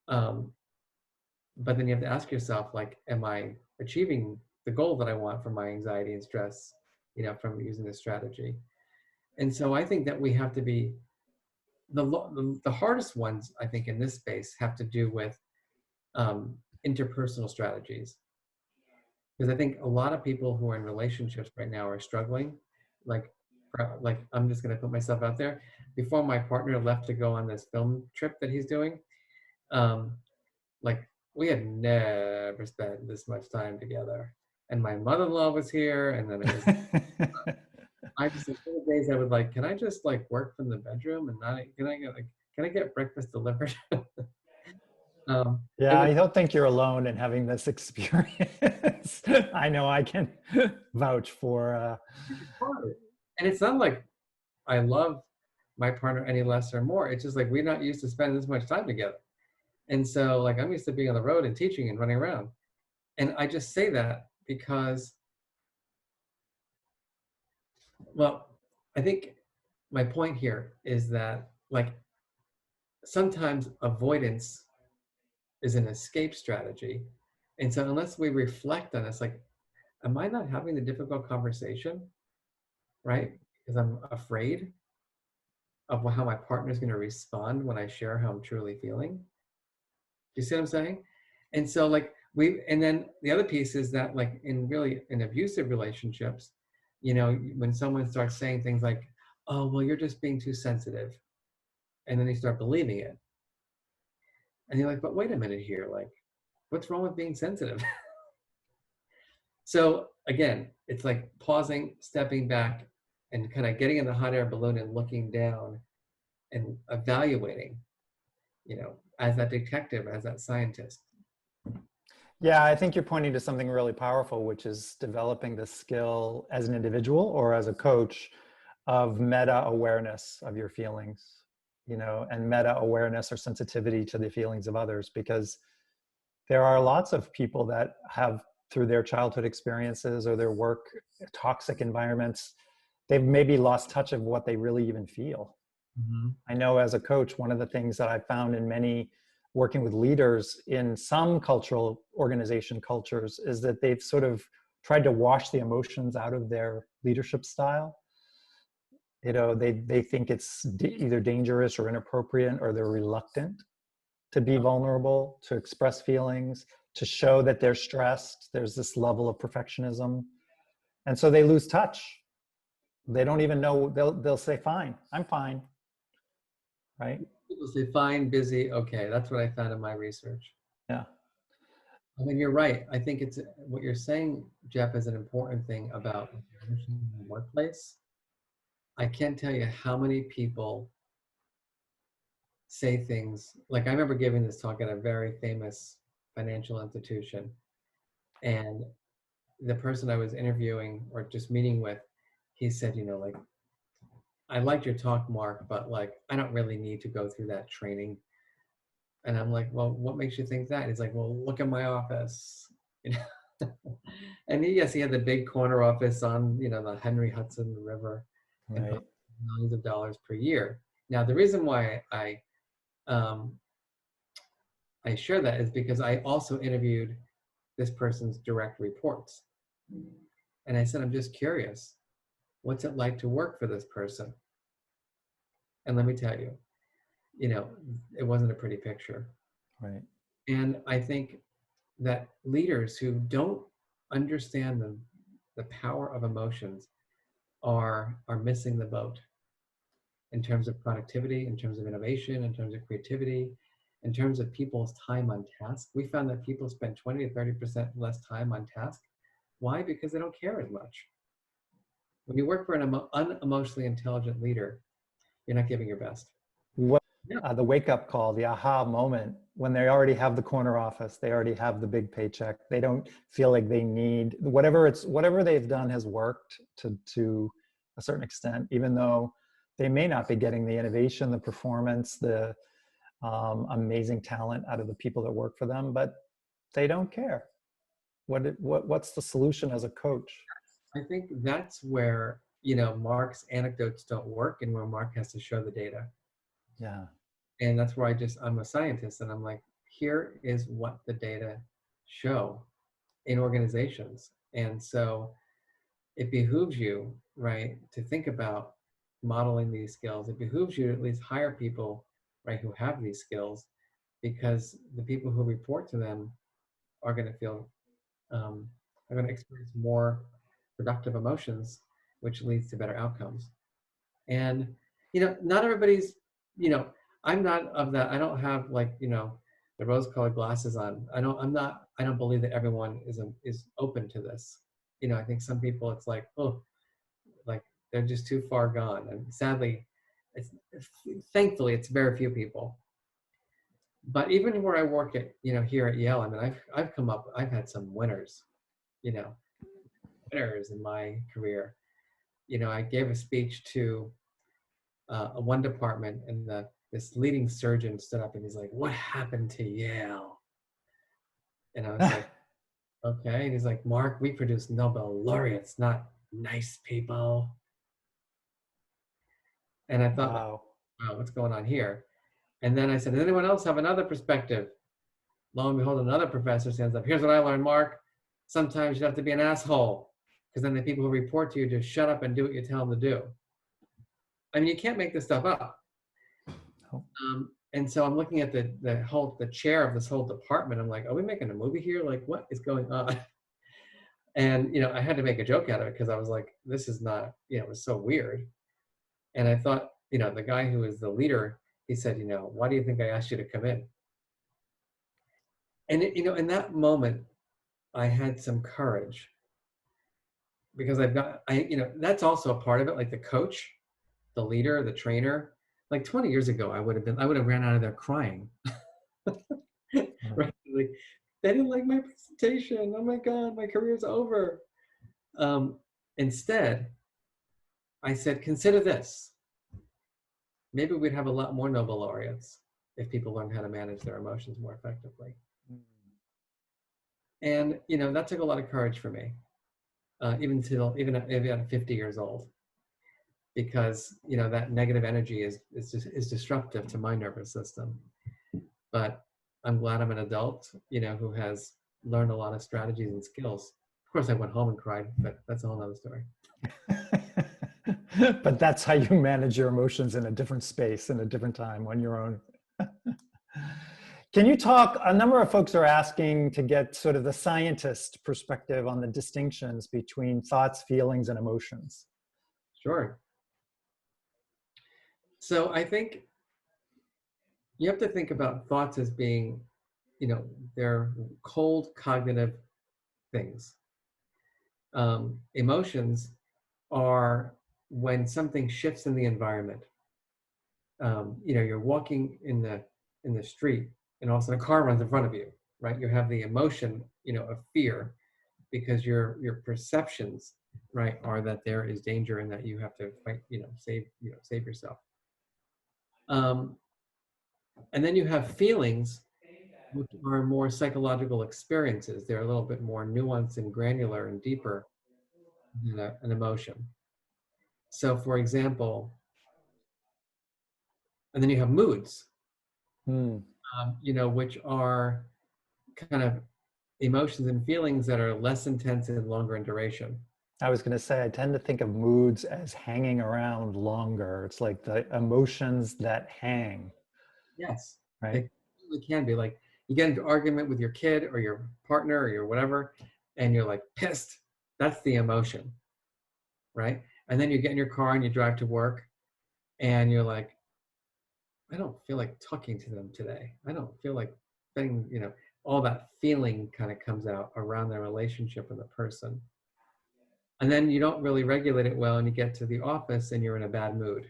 But then you have to ask yourself, like, am I achieving the goal that I want from my anxiety and stress, from using this strategy? And so I think that we have to be, the hardest ones, I think, in this space have to do with interpersonal strategies. Because I think a lot of people who are in relationships right now are struggling. Like I'm just going to put myself out there. Before my partner left to go on this film trip that he's doing, like we had never spent this much time together. And my mother-in-law was here, and then it was I just, in 4 days I was like, can I just like work from the bedroom and not can I get breakfast delivered? It Yeah, was I don't think you're alone in having this experience. I know I can vouch for. hard. And it's not like I love my partner any less or more. It's just like we're not used to spending this much time together. And so like I'm used to being on the road and teaching and running around. And I just say that because, well, I think my point here is that like sometimes avoidance is an escape strategy. And so unless we reflect on this, like, am I not having the difficult conversation, right? Because I'm afraid of how my partner is going to respond when I share how I'm truly feeling. You see what I'm saying? And so like and then the other piece is that like in abusive relationships, you know, when someone starts saying things like, oh, well, you're just being too sensitive. And then they start believing it. And you're like, but wait a minute here. Like, what's wrong with being sensitive? So again, it's like pausing, stepping back, and kind of getting in the hot air balloon and looking down and evaluating, you know, as that detective, as that scientist. Yeah, I think you're pointing to something really powerful, which is developing the skill as an individual or as a coach of meta awareness of your feelings, you know, and meta awareness or sensitivity to the feelings of others, because there are lots of people that have, through their childhood experiences or their work, toxic environments, they've maybe lost touch of what they really even feel. Mm-hmm. I know as a coach, one of the things that I found in many working with leaders in some cultural organization cultures is that they've sort of tried to wash the emotions out of their leadership style. You know, they think it's either dangerous or inappropriate, or they're reluctant to be vulnerable, to express feelings, to show that they're stressed. There's this level of perfectionism. And so they lose touch. They don't even know, they'll say, fine, I'm fine, right? People say fine, busy, okay. That's what I found in my research. Yeah. I mean, you're right. I think it's what you're saying, Jeff, is an important thing about the workplace. I can't tell you how many people say things like I remember giving this talk at a very famous financial institution, and the person I was interviewing or just meeting with, he said, you know, like, I liked your talk, Mark, but like, I don't really need to go through that training. And I'm like, well, what makes you think that? He's like, well, look at my office. You know? And yes, he had the big corner office on, you know, the Henry Hudson River and Right. millions of dollars per year. Now, the reason why um, I share that is because I also interviewed this person's direct reports. And I said, I'm just curious, what's it like to work for this person? And let me tell you, you know, it wasn't a pretty picture. Right. And I think that leaders who don't understand the power of emotions are missing the boat in terms of productivity, in terms of innovation, in terms of creativity, in terms of people's time on task. We found that people spend 20 to 30% less time on task. Why? Because they don't care as much. When you work for an unemotionally intelligent leader, you're not giving your best. What Yeah. the wake up call, the aha moment, when they already have the corner office, they already have the big paycheck. They don't feel like they need whatever they've done has worked to a certain extent, even though they may not be getting the innovation, the performance, the amazing talent out of the people that work for them, but they don't care. What's the solution as a coach? I think that's where, you know, Mark's anecdotes don't work and where Mark has to show the data. Yeah. And that's where I'm a scientist and I'm like, here is what the data show in organizations. And so it behooves you, right, to think about modeling these skills. It behooves you to at least hire people, right, who have these skills, because the people who report to them are going to feel, are going to experience more productive emotions, which leads to better outcomes. And, you know, not everybody's, you know, I'm not of that. I don't have like, you know, the rose colored glasses on. I don't believe that everyone is open to this. You know, I think some people it's like, oh, like they're just too far gone. And sadly, thankfully, it's very few people. But even where I work at, here at Yale, I mean, I've had some winners, you know, winners in my career. I gave a speech to a one department, and this leading surgeon stood up and he's like, "What happened to Yale?" And I was like, "Okay." And he's like, "Mark, we produce Nobel laureates, not nice people." And I thought, like, Wow. wow, what's going on here? And then I said, "Does anyone else have another perspective?" Lo and behold, another professor stands up. "Here's what I learned, Mark. Sometimes you have to be an asshole, because then the people who report to you just shut up and do what you tell them to do." I mean, you can't make this stuff up. Oh. And so I'm looking at the chair of this whole department. I'm like, are we making a movie here? Like, what is going on? And I had to make a joke out of it because I was like, this is not, it was so weird. And I thought, the guy who was the leader, he said, "Why do you think I asked you to come in?" And in that moment, I had some courage, because that's also a part of it. Like the coach, the leader, the trainer. Like 20 years ago, I would have ran out of there crying. Right? Like, they didn't like my presentation. Oh my God, my career's over. Instead, I said, consider this. Maybe we'd have a lot more Nobel laureates if people learned how to manage their emotions more effectively. And that took a lot of courage for me, even at 50 years old, because that negative energy is disruptive to my nervous system. But I'm glad I'm an adult, who has learned a lot of strategies and skills. Of course, I went home and cried, but that's a whole other story. But that's how you manage your emotions in a different space, in a different time, on your own. Can you talk, a number of folks are asking to get sort of the scientist perspective on the distinctions between thoughts, feelings, and emotions. Sure. So I think you have to think about thoughts as being, they're cold cognitive things. Emotions are when something shifts in the environment. You're walking in the street, and all of a sudden a car runs in front of you, right? You have the emotion, of fear, because your perceptions, right, are that there is danger and that you have to fight, save yourself. And then you have feelings, which are more psychological experiences. They're a little bit more nuanced and granular and deeper than an emotion. So, for example, and then you have moods, which are kind of emotions and feelings that are less intense and longer in duration. I was going to say, I tend to think of moods as hanging around longer. It's like the emotions that hang. Yes, Right. it really can be. Like, you get into an argument with your kid or your partner or your whatever, and you're like pissed. That's the emotion, right? And then you get in your car and you drive to work, and you're like, I don't feel like talking to them today. I don't feel like spending, all that feeling kind of comes out around the relationship with the person. And then you don't really regulate it well, and you get to the office and you're in a bad mood.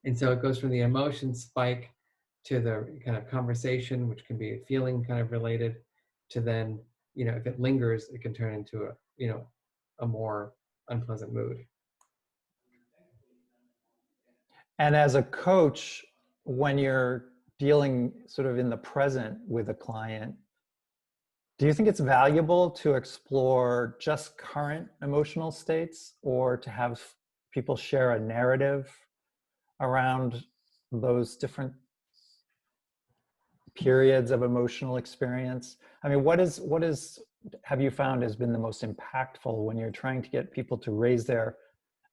And so it goes from the emotion spike to the kind of conversation, which can be a feeling kind of related, to then, if it lingers, it can turn into a more unpleasant mood. And as a coach, when you're dealing sort of in the present with a client, do you think it's valuable to explore just current emotional states, or to have people share a narrative around those different periods of emotional experience? I mean, what have you found has been the most impactful when you're trying to get people to raise their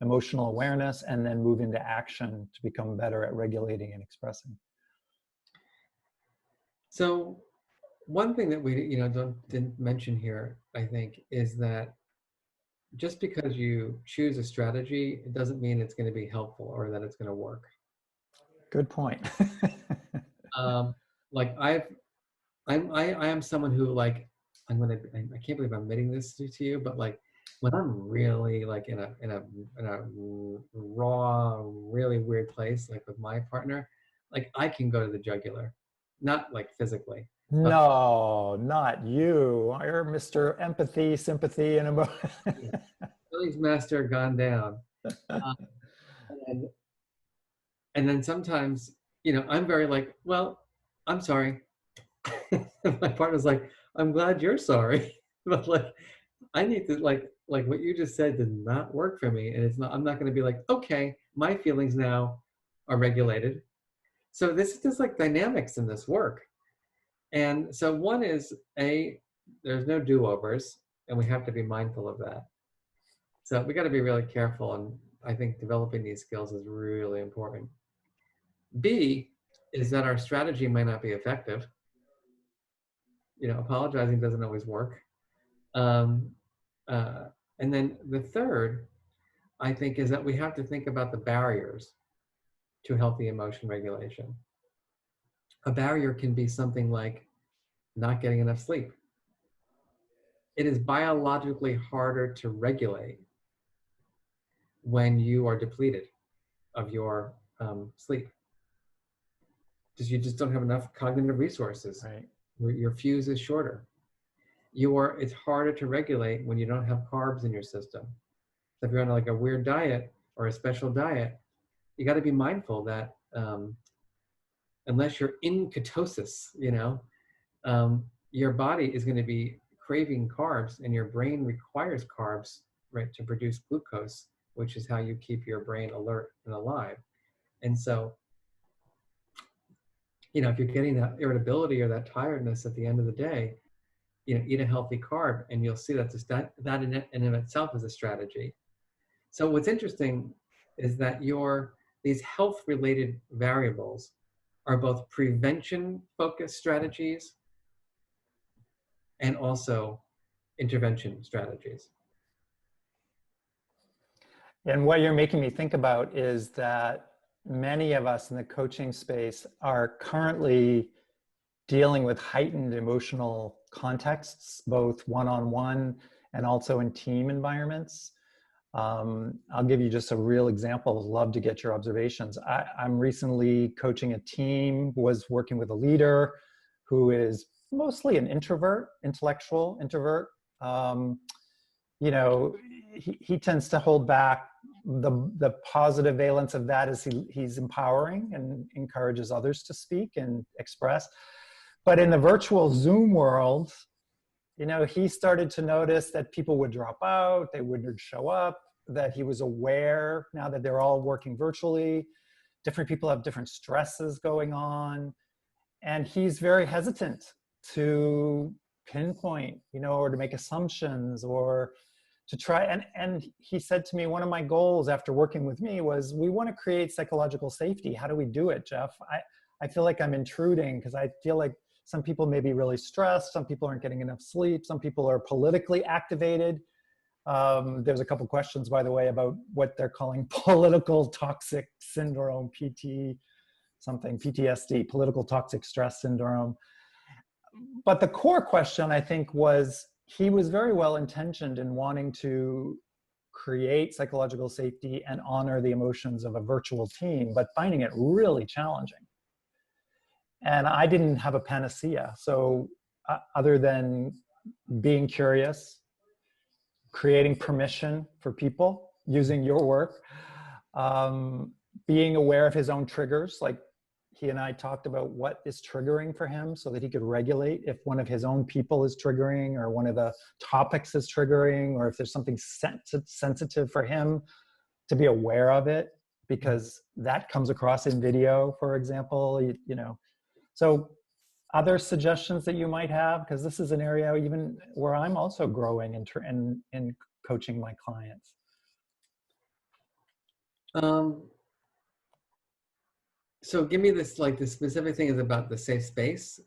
emotional awareness and then move into action to become better at regulating and expressing? So one thing that we didn't mention here, I think, is that just because you choose a strategy, it doesn't mean it's going to be helpful or that it's going to work. Good point. Like I am someone who, like, I can't believe I'm admitting this to you, but like, when I'm really like in a raw, really weird place, like with my partner, like I can go to the jugular. not like physically. But No, not you. You're Mr. Empathy, sympathy, and emotion. Billy's master gone down. Uh, and and then sometimes, I'm very like, well, I'm sorry. My partner's like, I'm glad you're sorry. But like, I need to like what you just said did not work for me. And I'm not going to be like, okay, my feelings now are regulated. So this is just like dynamics in this work. And so one is there's no do-overs, and we have to be mindful of that. So we got to be really careful. And I think developing these skills is really important. B is that our strategy might not be effective. Apologizing doesn't always work. Um, uh, and then the third, I think, is that we have to think about the barriers to healthy emotion regulation. A barrier can be something like not getting enough sleep. It is biologically harder to regulate when you are depleted of your sleep, because you just don't have enough cognitive resources. Right. Your fuse is shorter. It's harder to regulate when you don't have carbs in your system. So if you're on like a weird diet or a special diet, you got to be mindful that unless you're in ketosis, your body is going to be craving carbs, and your brain requires carbs, right, to produce glucose, which is how you keep your brain alert and alive. And so, if you're getting that irritability or that tiredness at the end of the day, eat a healthy carb, and you'll see that that in of itself is a strategy. So what's interesting is that these health-related variables are both prevention-focused strategies and also intervention strategies. And what you're making me think about is that many of us in the coaching space are currently dealing with heightened emotional contexts, both one-on-one and also in team environments. I'll give you just a real example. Love to get your observations. I'm recently coaching a team, was working with a leader who is mostly an intellectual introvert. He tends to hold back. The positive valence of that is he's empowering and encourages others to speak and express. But in the virtual Zoom world, he started to notice that people would drop out, they wouldn't show up, that he was aware now that they're all working virtually. Different people have different stresses going on. And he's very hesitant to pinpoint, or to make assumptions or to try. And he said to me, one of my goals after working with me was, we want to create psychological safety. How do we do it, Jeff? I feel like I'm intruding because I feel like some people may be really stressed. Some people aren't getting enough sleep. Some people are politically activated. There's a couple questions, by the way, about what they're calling political toxic syndrome, PTSD, political toxic stress syndrome. But the core question, I think, was he was very well intentioned in wanting to create psychological safety and honor the emotions of a virtual team, but finding it really challenging. And I didn't have a panacea. So other than being curious, creating permission for people, using your work, being aware of his own triggers, like he and I talked about what is triggering for him so that he could regulate if one of his own people is triggering or one of the topics is triggering, or if there's something sensitive for him, to be aware of it, because that comes across in video, for example, So other suggestions that you might have, because this is an area even where I'm also growing in coaching my clients. So give me this, like the specific thing is about the safe space.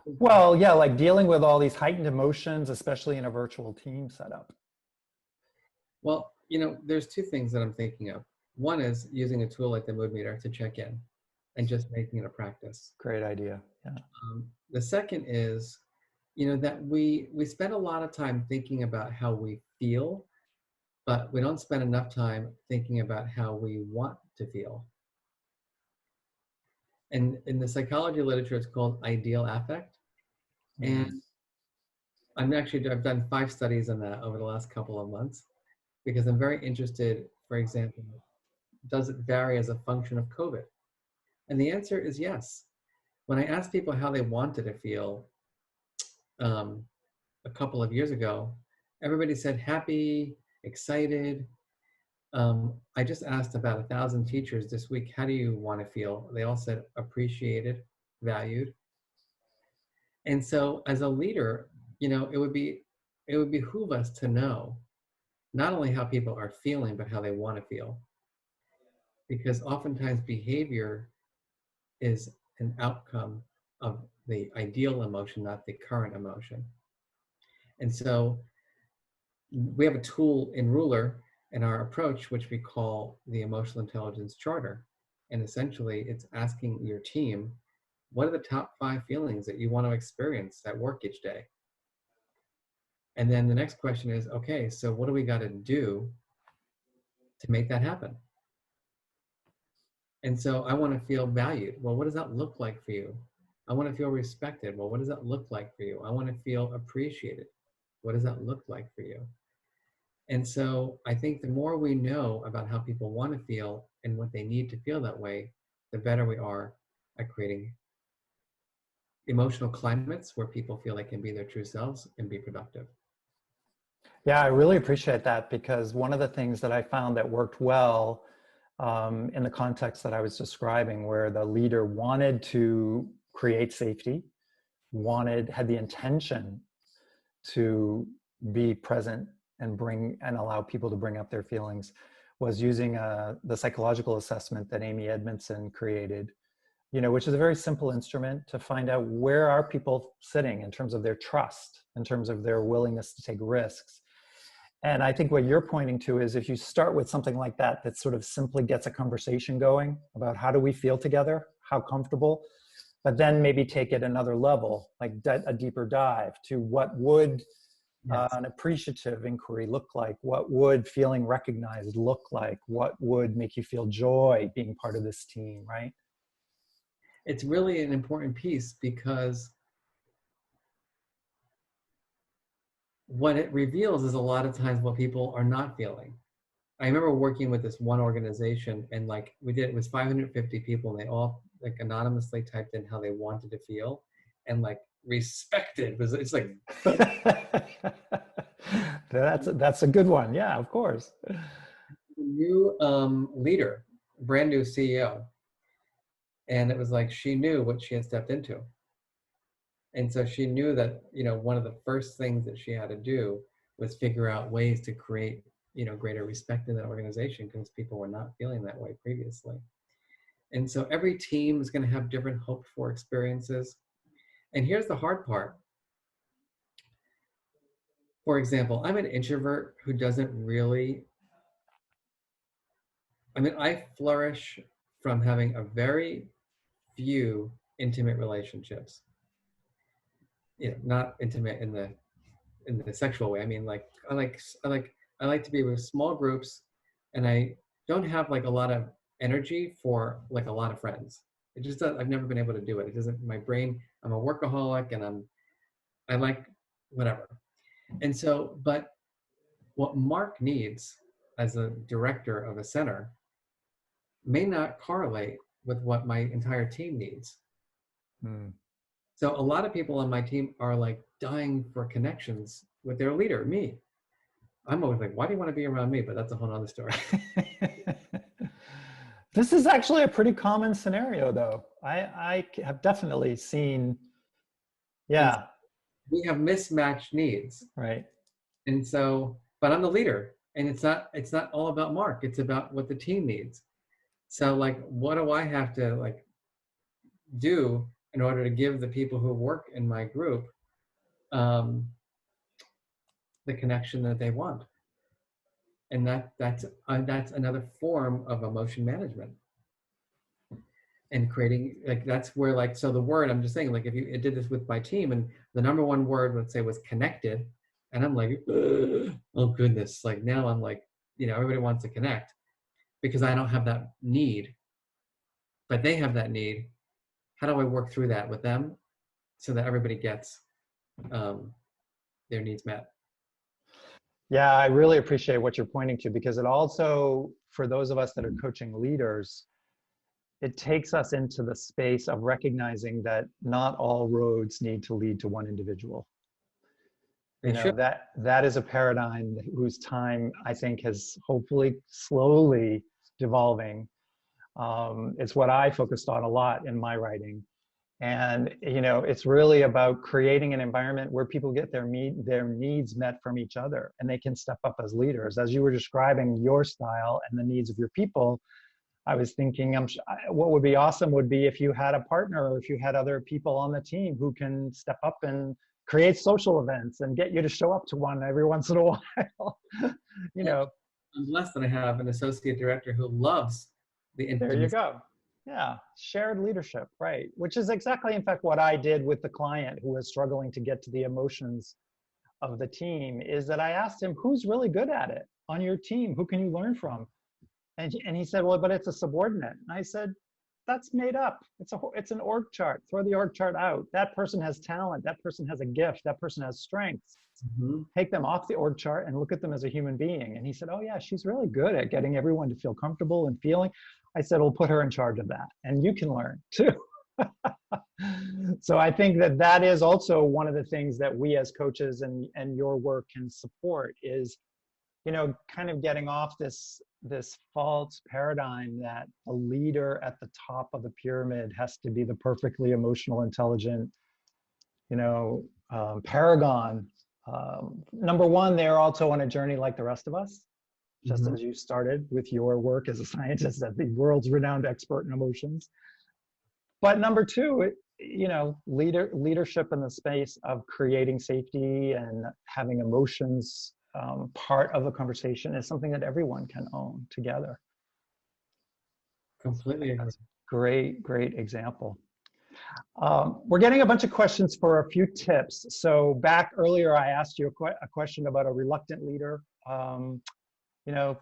Well, yeah, like dealing with all these heightened emotions, especially in a virtual team setup. Well, there's two things that I'm thinking of. One is using a tool like the mood meter to check in and just making it a practice. Great idea. Yeah. The second is, that we spend a lot of time thinking about how we feel, but we don't spend enough time thinking about how we want to feel. And in the psychology literature, it's called ideal affect. And Mm. I've done 5 studies on that over the last couple of months because I'm very interested, for example, does it vary as a function of COVID? And the answer is yes. When I asked people how they wanted to feel um, a couple of years ago, everybody said happy, excited. I just asked about 1,000 teachers this week, how do you want to feel? They all said appreciated, valued. And so as a leader, it would behoove us to know not only how people are feeling, but how they want to feel. Because oftentimes behavior is an outcome of the ideal emotion, not the current emotion. And so we have a tool in Ruler in our approach, which we call the Emotional Intelligence Charter. And essentially, it's asking your team, what are the top 5 feelings that you want to experience at work each day? And then the next question is, okay, so what do we got to do to make that happen? And so I want to feel valued. Well, what does that look like for you? I want to feel respected. Well, what does that look like for you? I want to feel appreciated. What does that look like for you? And so I think the more we know about how people want to feel and what they need to feel that way, the better we are at creating emotional climates where people feel they can be their true selves and be productive. Yeah, I really appreciate that, because one of the things that I found that worked well in the context that I was describing, where the leader wanted to create safety, had the intention to be present and allow people to bring up their feelings, was using the psychological assessment that Amy Edmondson created, which is a very simple instrument to find out where are people sitting in terms of their trust, in terms of their willingness to take risks. And I think what you're pointing to is, if you start with something like that, that sort of simply gets a conversation going about how do we feel together, how comfortable, but then maybe take it another level, like a deeper dive to what would Yes. an appreciative inquiry look like? What would feeling recognized look like? What would make you feel joy being part of this team, right? It's really an important piece, because what it reveals is a lot of times what people are not feeling. I remember working with this one organization, and it was 550 people, and they all anonymously typed in how they wanted to feel, and respected it's like that's a good one. Yeah, of course. new leader, brand new CEO, and it was like she knew what she had stepped into, and so she knew that one of the first things that she had to do was figure out ways to create greater respect in that organization, because people were not feeling that way previously. And so every team is going to have different hoped for experiences. And here's the hard part. For example, I'm an introvert who doesn't really, I flourish from having a very few intimate relationships. Not intimate in the sexual way. I like to be with small groups, and I don't have a lot of energy for a lot of friends. It just I've never been able to do it. It doesn't, my brain, I'm a workaholic, and I like whatever. And so, but what Mark needs as a director of a center may not correlate with what my entire team needs. Hmm. So a lot of people on my team are dying for connections with their leader, me. I'm always like, why do you want to be around me? But that's a whole other story. This is actually a pretty common scenario, though. I have definitely seen, And yeah, we have mismatched needs. right. And so, but I'm the leader, and it's not all about Mark. It's about what the team needs. So what do I have to do in order to give the people who work in my group um, the connection that they want? And that's another form of emotion management, and creating that's where so the word, I'm just saying, if you did this with my team, and the number one word, let's say, was connected, and I'm like, oh goodness, now I'm everybody wants to connect because I don't have that need, but they have that need. how do I work through that with them so that everybody gets their needs met? Yeah, I really appreciate what you're pointing to, because it also, for those of us that are coaching leaders, it takes us into the space of recognizing that not all roads need to lead to one individual. They should. That is a paradigm whose time, I think, has hopefully slowly devolving. It's what I focused on a lot in my writing. And, it's really about creating an environment where people get their needs met from each other, and they can step up as leaders. As you were describing your style and the needs of your people, I was thinking, what would be awesome would be if you had a partner, or if you had other people on the team who can step up and create social events and get you to show up to one every once in a while. I'm blessed that I have an associate director who loves the intimacy. There you go. Yeah, shared leadership, right? Which is exactly, in fact, what I did with the client who was struggling to get to the emotions of the team, is that I asked him, who's really good at it on your team? Who can you learn from? And he said, well, but it's a subordinate. And I said, that's made up. It's an org chart. Throw the org chart out. That person has talent. That person has a gift. That person has strengths. Mm-hmm. Take them off the org chart and look at them as a human being. And he said, oh yeah, she's really good at getting everyone to feel comfortable and feeling. I said, we'll put her in charge of that, and you can learn too. So I think that is also one of the things that we as coaches and your work can support is, kind of getting off this false paradigm that a leader at the top of the pyramid has to be the perfectly emotional, intelligent, paragon. Number one, they're also on a journey like the rest of us, just as you started with your work as a scientist at the world's renowned expert in emotions. But number two, leadership in the space of creating safety and having emotions part of the conversation is something that everyone can own together. Completely. That's a great example. We're getting a bunch of questions for a few tips. So back earlier, I asked you a question about a reluctant leader.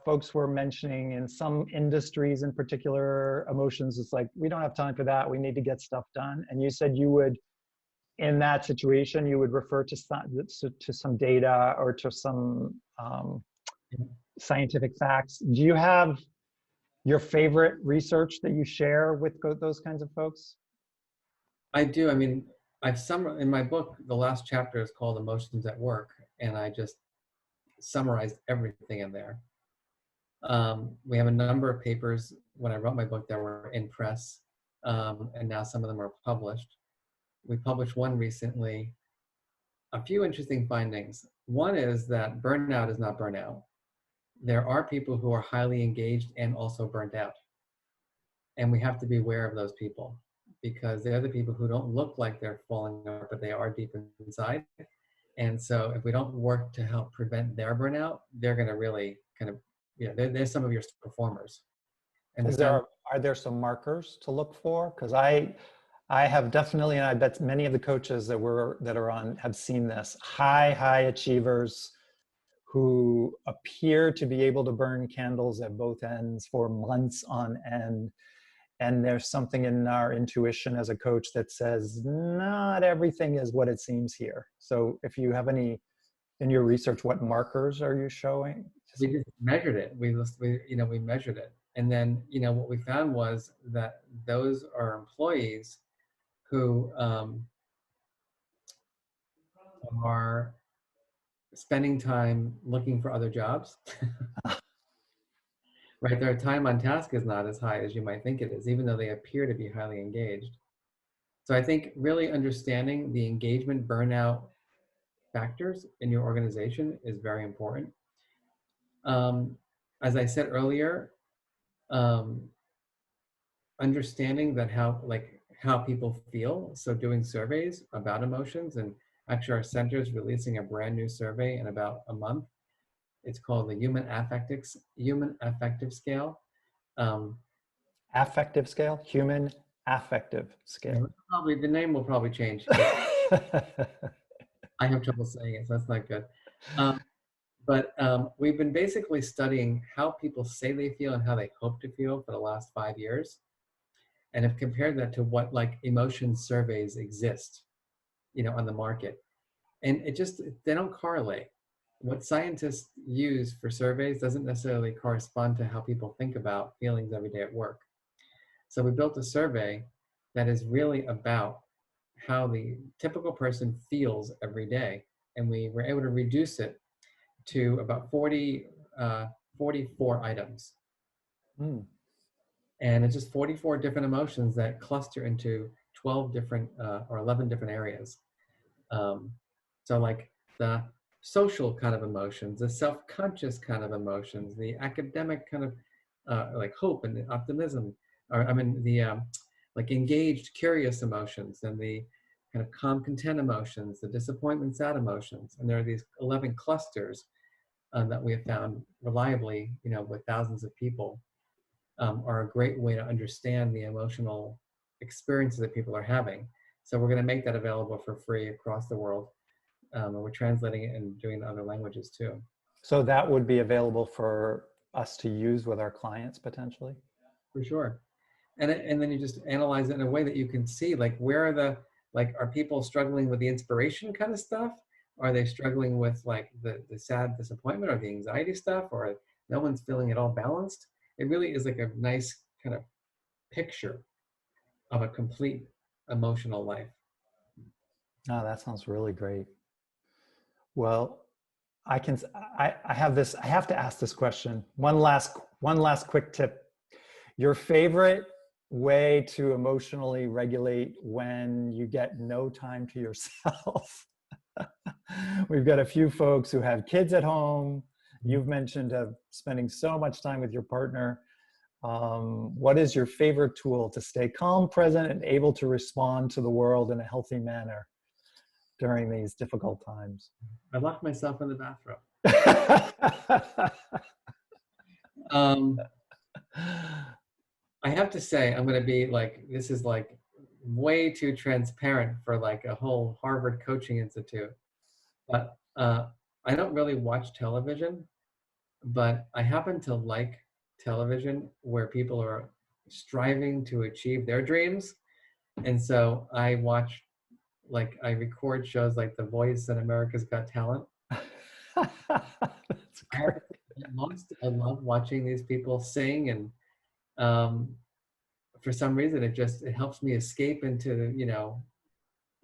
Folks were mentioning in some industries in particular, emotions, it's like, we don't have time for that. We need to get stuff done. And you said you would, in that situation, you would refer to some data or to some scientific facts. Do you have your favorite research that you share with those kinds of folks? I do. I mean, in my book, the last chapter is called Emotions at Work, and I just summarized everything in there. We have a number of papers when I wrote my book that were in press, and now some of them are published. We published one recently. A few interesting findings. One is that burnout is not burnout. There are people who are highly engaged and also burnt out. And we have to be aware of those people, because they're the people who don't look like they're falling apart, but they are deep inside. And so if we don't work to help prevent their burnout, they're going to really kind of, they're some of your performers. And are there some markers to look for? Because I have definitely, and I bet many of the coaches that are on have seen this, high achievers who appear to be able to burn candles at both ends for months on end. And there's something in our intuition as a coach that says, not everything is what it seems here. So if you have any in your research, what markers are you showing? We just measured it. We measured it. And then, what we found was that those are employees who are spending time looking for other jobs. Right, their time on task is not as high as you might think it is, even though they appear to be highly engaged. So I think really understanding the engagement burnout factors in your organization is very important. As I said earlier, understanding that how people feel. So doing surveys about emotions, and actually our center is releasing a brand new survey in about a month. It's called the Human Affective Scale. Affective scale? Human affective scale. Probably the name will probably change. I have trouble saying it, so that's not good. But we've been basically studying how people say they feel and how they hope to feel for the last 5 years. and have compared that to what like emotion surveys exist, on the market. And they don't correlate. What scientists use for surveys doesn't necessarily correspond to how people think about feelings every day at work. So we built a survey that is really about how the typical person feels every day. And we were able to reduce it to about 44 items. Mm. And it's just 44 different emotions that cluster into 12 different or 11 different areas. So like the social kind of emotions, the self-conscious kind of emotions, the academic kind of like hope and optimism, or I mean the like engaged, curious emotions, and the kind of calm, content emotions, the disappointment, sad emotions. And there are these 11 clusters that we have found reliably, with thousands of people, are a great way to understand the emotional experiences that people are having. So we're going to make that available for free across the world. And we're translating it and doing it in other languages too. So that would be available for us to use with our clients potentially? For sure. And then you just analyze it in a way that you can see, like, where are are people struggling with the inspiration kind of stuff? Are they struggling with like the sad disappointment or the anxiety stuff, or no one's feeling at all balanced? It really is like a nice kind of picture of a complete emotional life. Oh, that sounds really great. Well, I have this, I have to ask this question. One last quick tip. Your favorite way to emotionally regulate when you get no time to yourself? We've got a few folks who have kids at home. You've mentioned spending so much time with your partner. What is your favorite tool to stay calm, present, and able to respond to the world in a healthy manner during these difficult times? I locked myself in the bathroom. Um, I have to say, I'm going to be like, this is like way too transparent for like a whole Harvard coaching institute. But I don't really watch television, but I happen to like television where people are striving to achieve their dreams. And so I watch, like, I record shows like The Voice and America's Got Talent. That's I have great. to get lost. I love watching these people sing, and um, for some reason it helps me escape into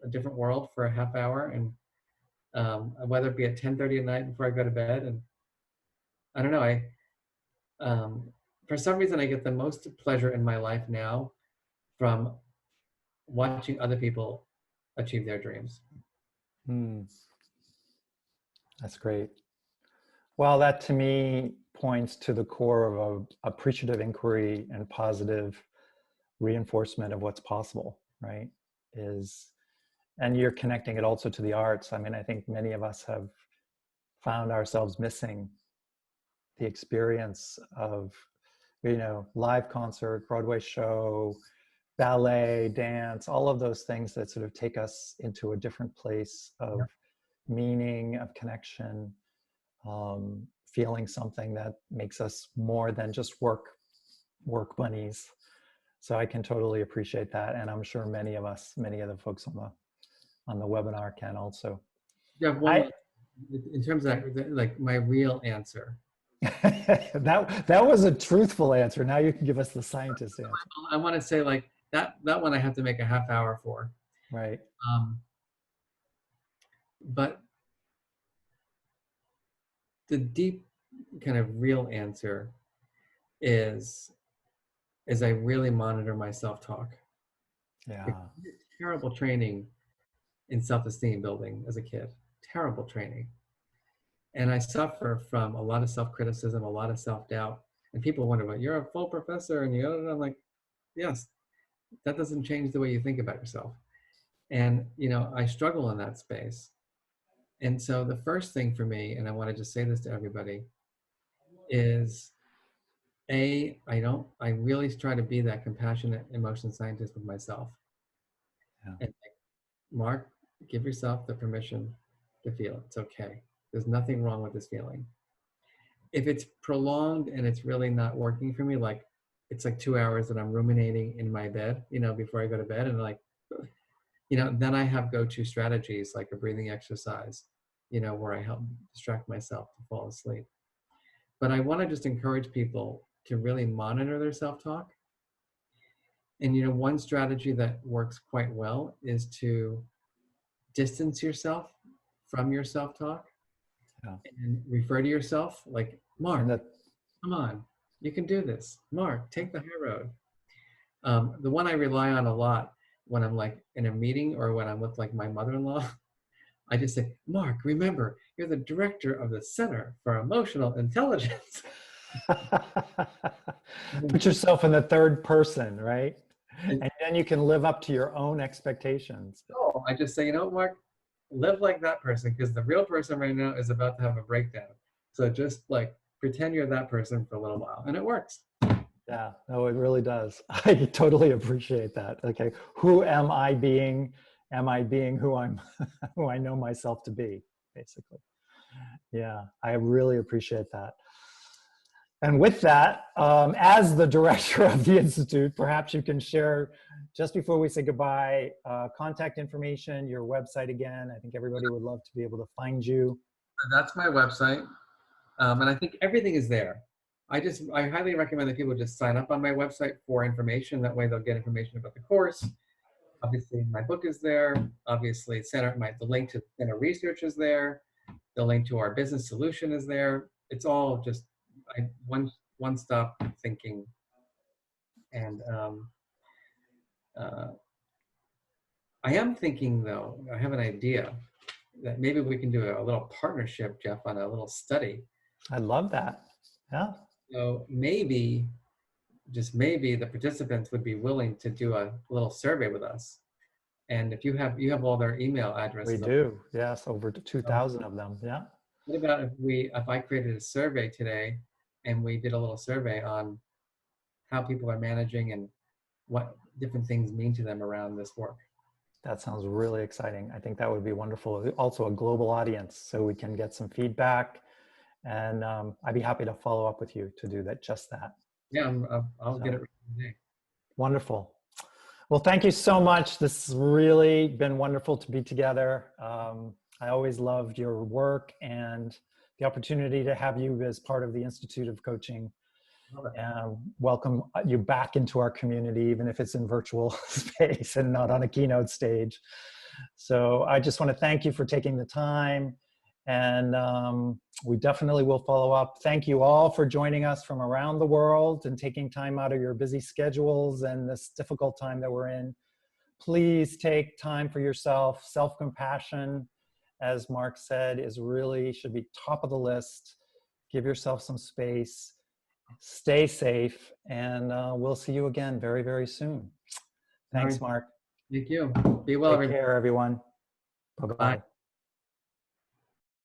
a different world for a half hour, and whether it be at 10:30 at night before I go to bed. And I don't know, um, for some reason I get the most pleasure in my life now from watching other people achieve their dreams. Hmm, that's great. Well, that to me points to the core of a appreciative inquiry and positive reinforcement of what's possible, right? And you're connecting it also to the arts. I mean, I think many of us have found ourselves missing the experience of, live concert, Broadway show, ballet, dance, all of those things that sort of take us into a different place of meaning, of connection, feeling something that makes us more than just work bunnies. So I can totally appreciate that, and I'm sure many of the folks on the webinar can also. You have one in terms of that, like my real answer. that was a truthful answer. Now you can give us the scientist answer. I want to say, like, that one I have to make a half hour for. Right. But the deep kind of real answer is I really monitor my self-talk. Yeah. Terrible training in self-esteem building as a kid. Terrible training. And I suffer from a lot of self-criticism, a lot of self-doubt. And people wonder, well, you're a full professor, and I'm like, yes, that doesn't change the way you think about yourself. And I struggle in that space. And so the first thing for me, and I want to just say this to everybody, is I really try to be that compassionate emotion scientist with myself. Yeah. And like, Mark, give yourself the permission to feel it. It's okay. There's nothing wrong with this feeling. If it's prolonged and it's really not working for me, like it's like 2 hours that I'm ruminating in my bed, before I go to bed, and like, then I have go-to strategies like a breathing exercise, where I help distract myself to fall asleep. But I want to just encourage people to really monitor their self-talk. And, one strategy that works quite well is to distance yourself from your self-talk, Yeah. and refer to yourself like, Mark, And that, come on, you can do this. Mark, take the high road. The one I rely on a lot when I'm like in a meeting or when I'm with like my mother-in-law, I just say, Mark, remember, you're the director of the Center for Emotional Intelligence. put yourself in the third person, right? And And then you can live up to your own expectations. so I just say, Mark, live like that person, because the real person right now is about to have a breakdown. So just like pretend you're that person for a little while, and it works. Yeah, no, it really does. I totally appreciate that. Okay, who am I being? Am I being who I'm, who I know myself to be, basically? Yeah, I really appreciate that. And with that, as the director of the Institute, perhaps you can share, just before we say goodbye, contact information, your website again. I think everybody would love to be able to find you. That's my website. And I think everything is there. I highly recommend that people just sign up on my website for information. That way they'll get information about the course. Obviously, my book is there. Obviously, the link to center research is there. The link to our business solution is there. It's all just one-stop thinking. And I am thinking, though, I have an idea that maybe we can do a little partnership, Jeff, on a little study. I love that. Yeah. So maybe, just maybe, the participants would be willing to do a little survey with us. And if you have all their email addresses. We do. Yes, over 2,000 of them. Yeah. What about if I created a survey today and we did a little survey on how people are managing and what different things mean to them around this work? That sounds really exciting. I think that would be wonderful. Also a global audience, so we can get some feedback. And I'd be happy to follow up with you to do that, just that. Yeah, I'll get it ready today. Wonderful. Well, thank you so much. This has really been wonderful to be together. I always loved your work and the opportunity to have you as part of the Institute of Coaching. Welcome you back into our community, even if it's in virtual space and not on a keynote stage. So I just want to thank you for taking the time, and we definitely will follow up. Thank you all for joining us from around the world and taking time out of your busy schedules and this difficult time that we're in. Please take time for yourself. Self-compassion, as Mark said, should be top of the list. Give yourself some space. Stay safe, and we'll see you again very, very soon. Thanks, Mark. Thank you. Be well, Take care, everyone. Bye-bye.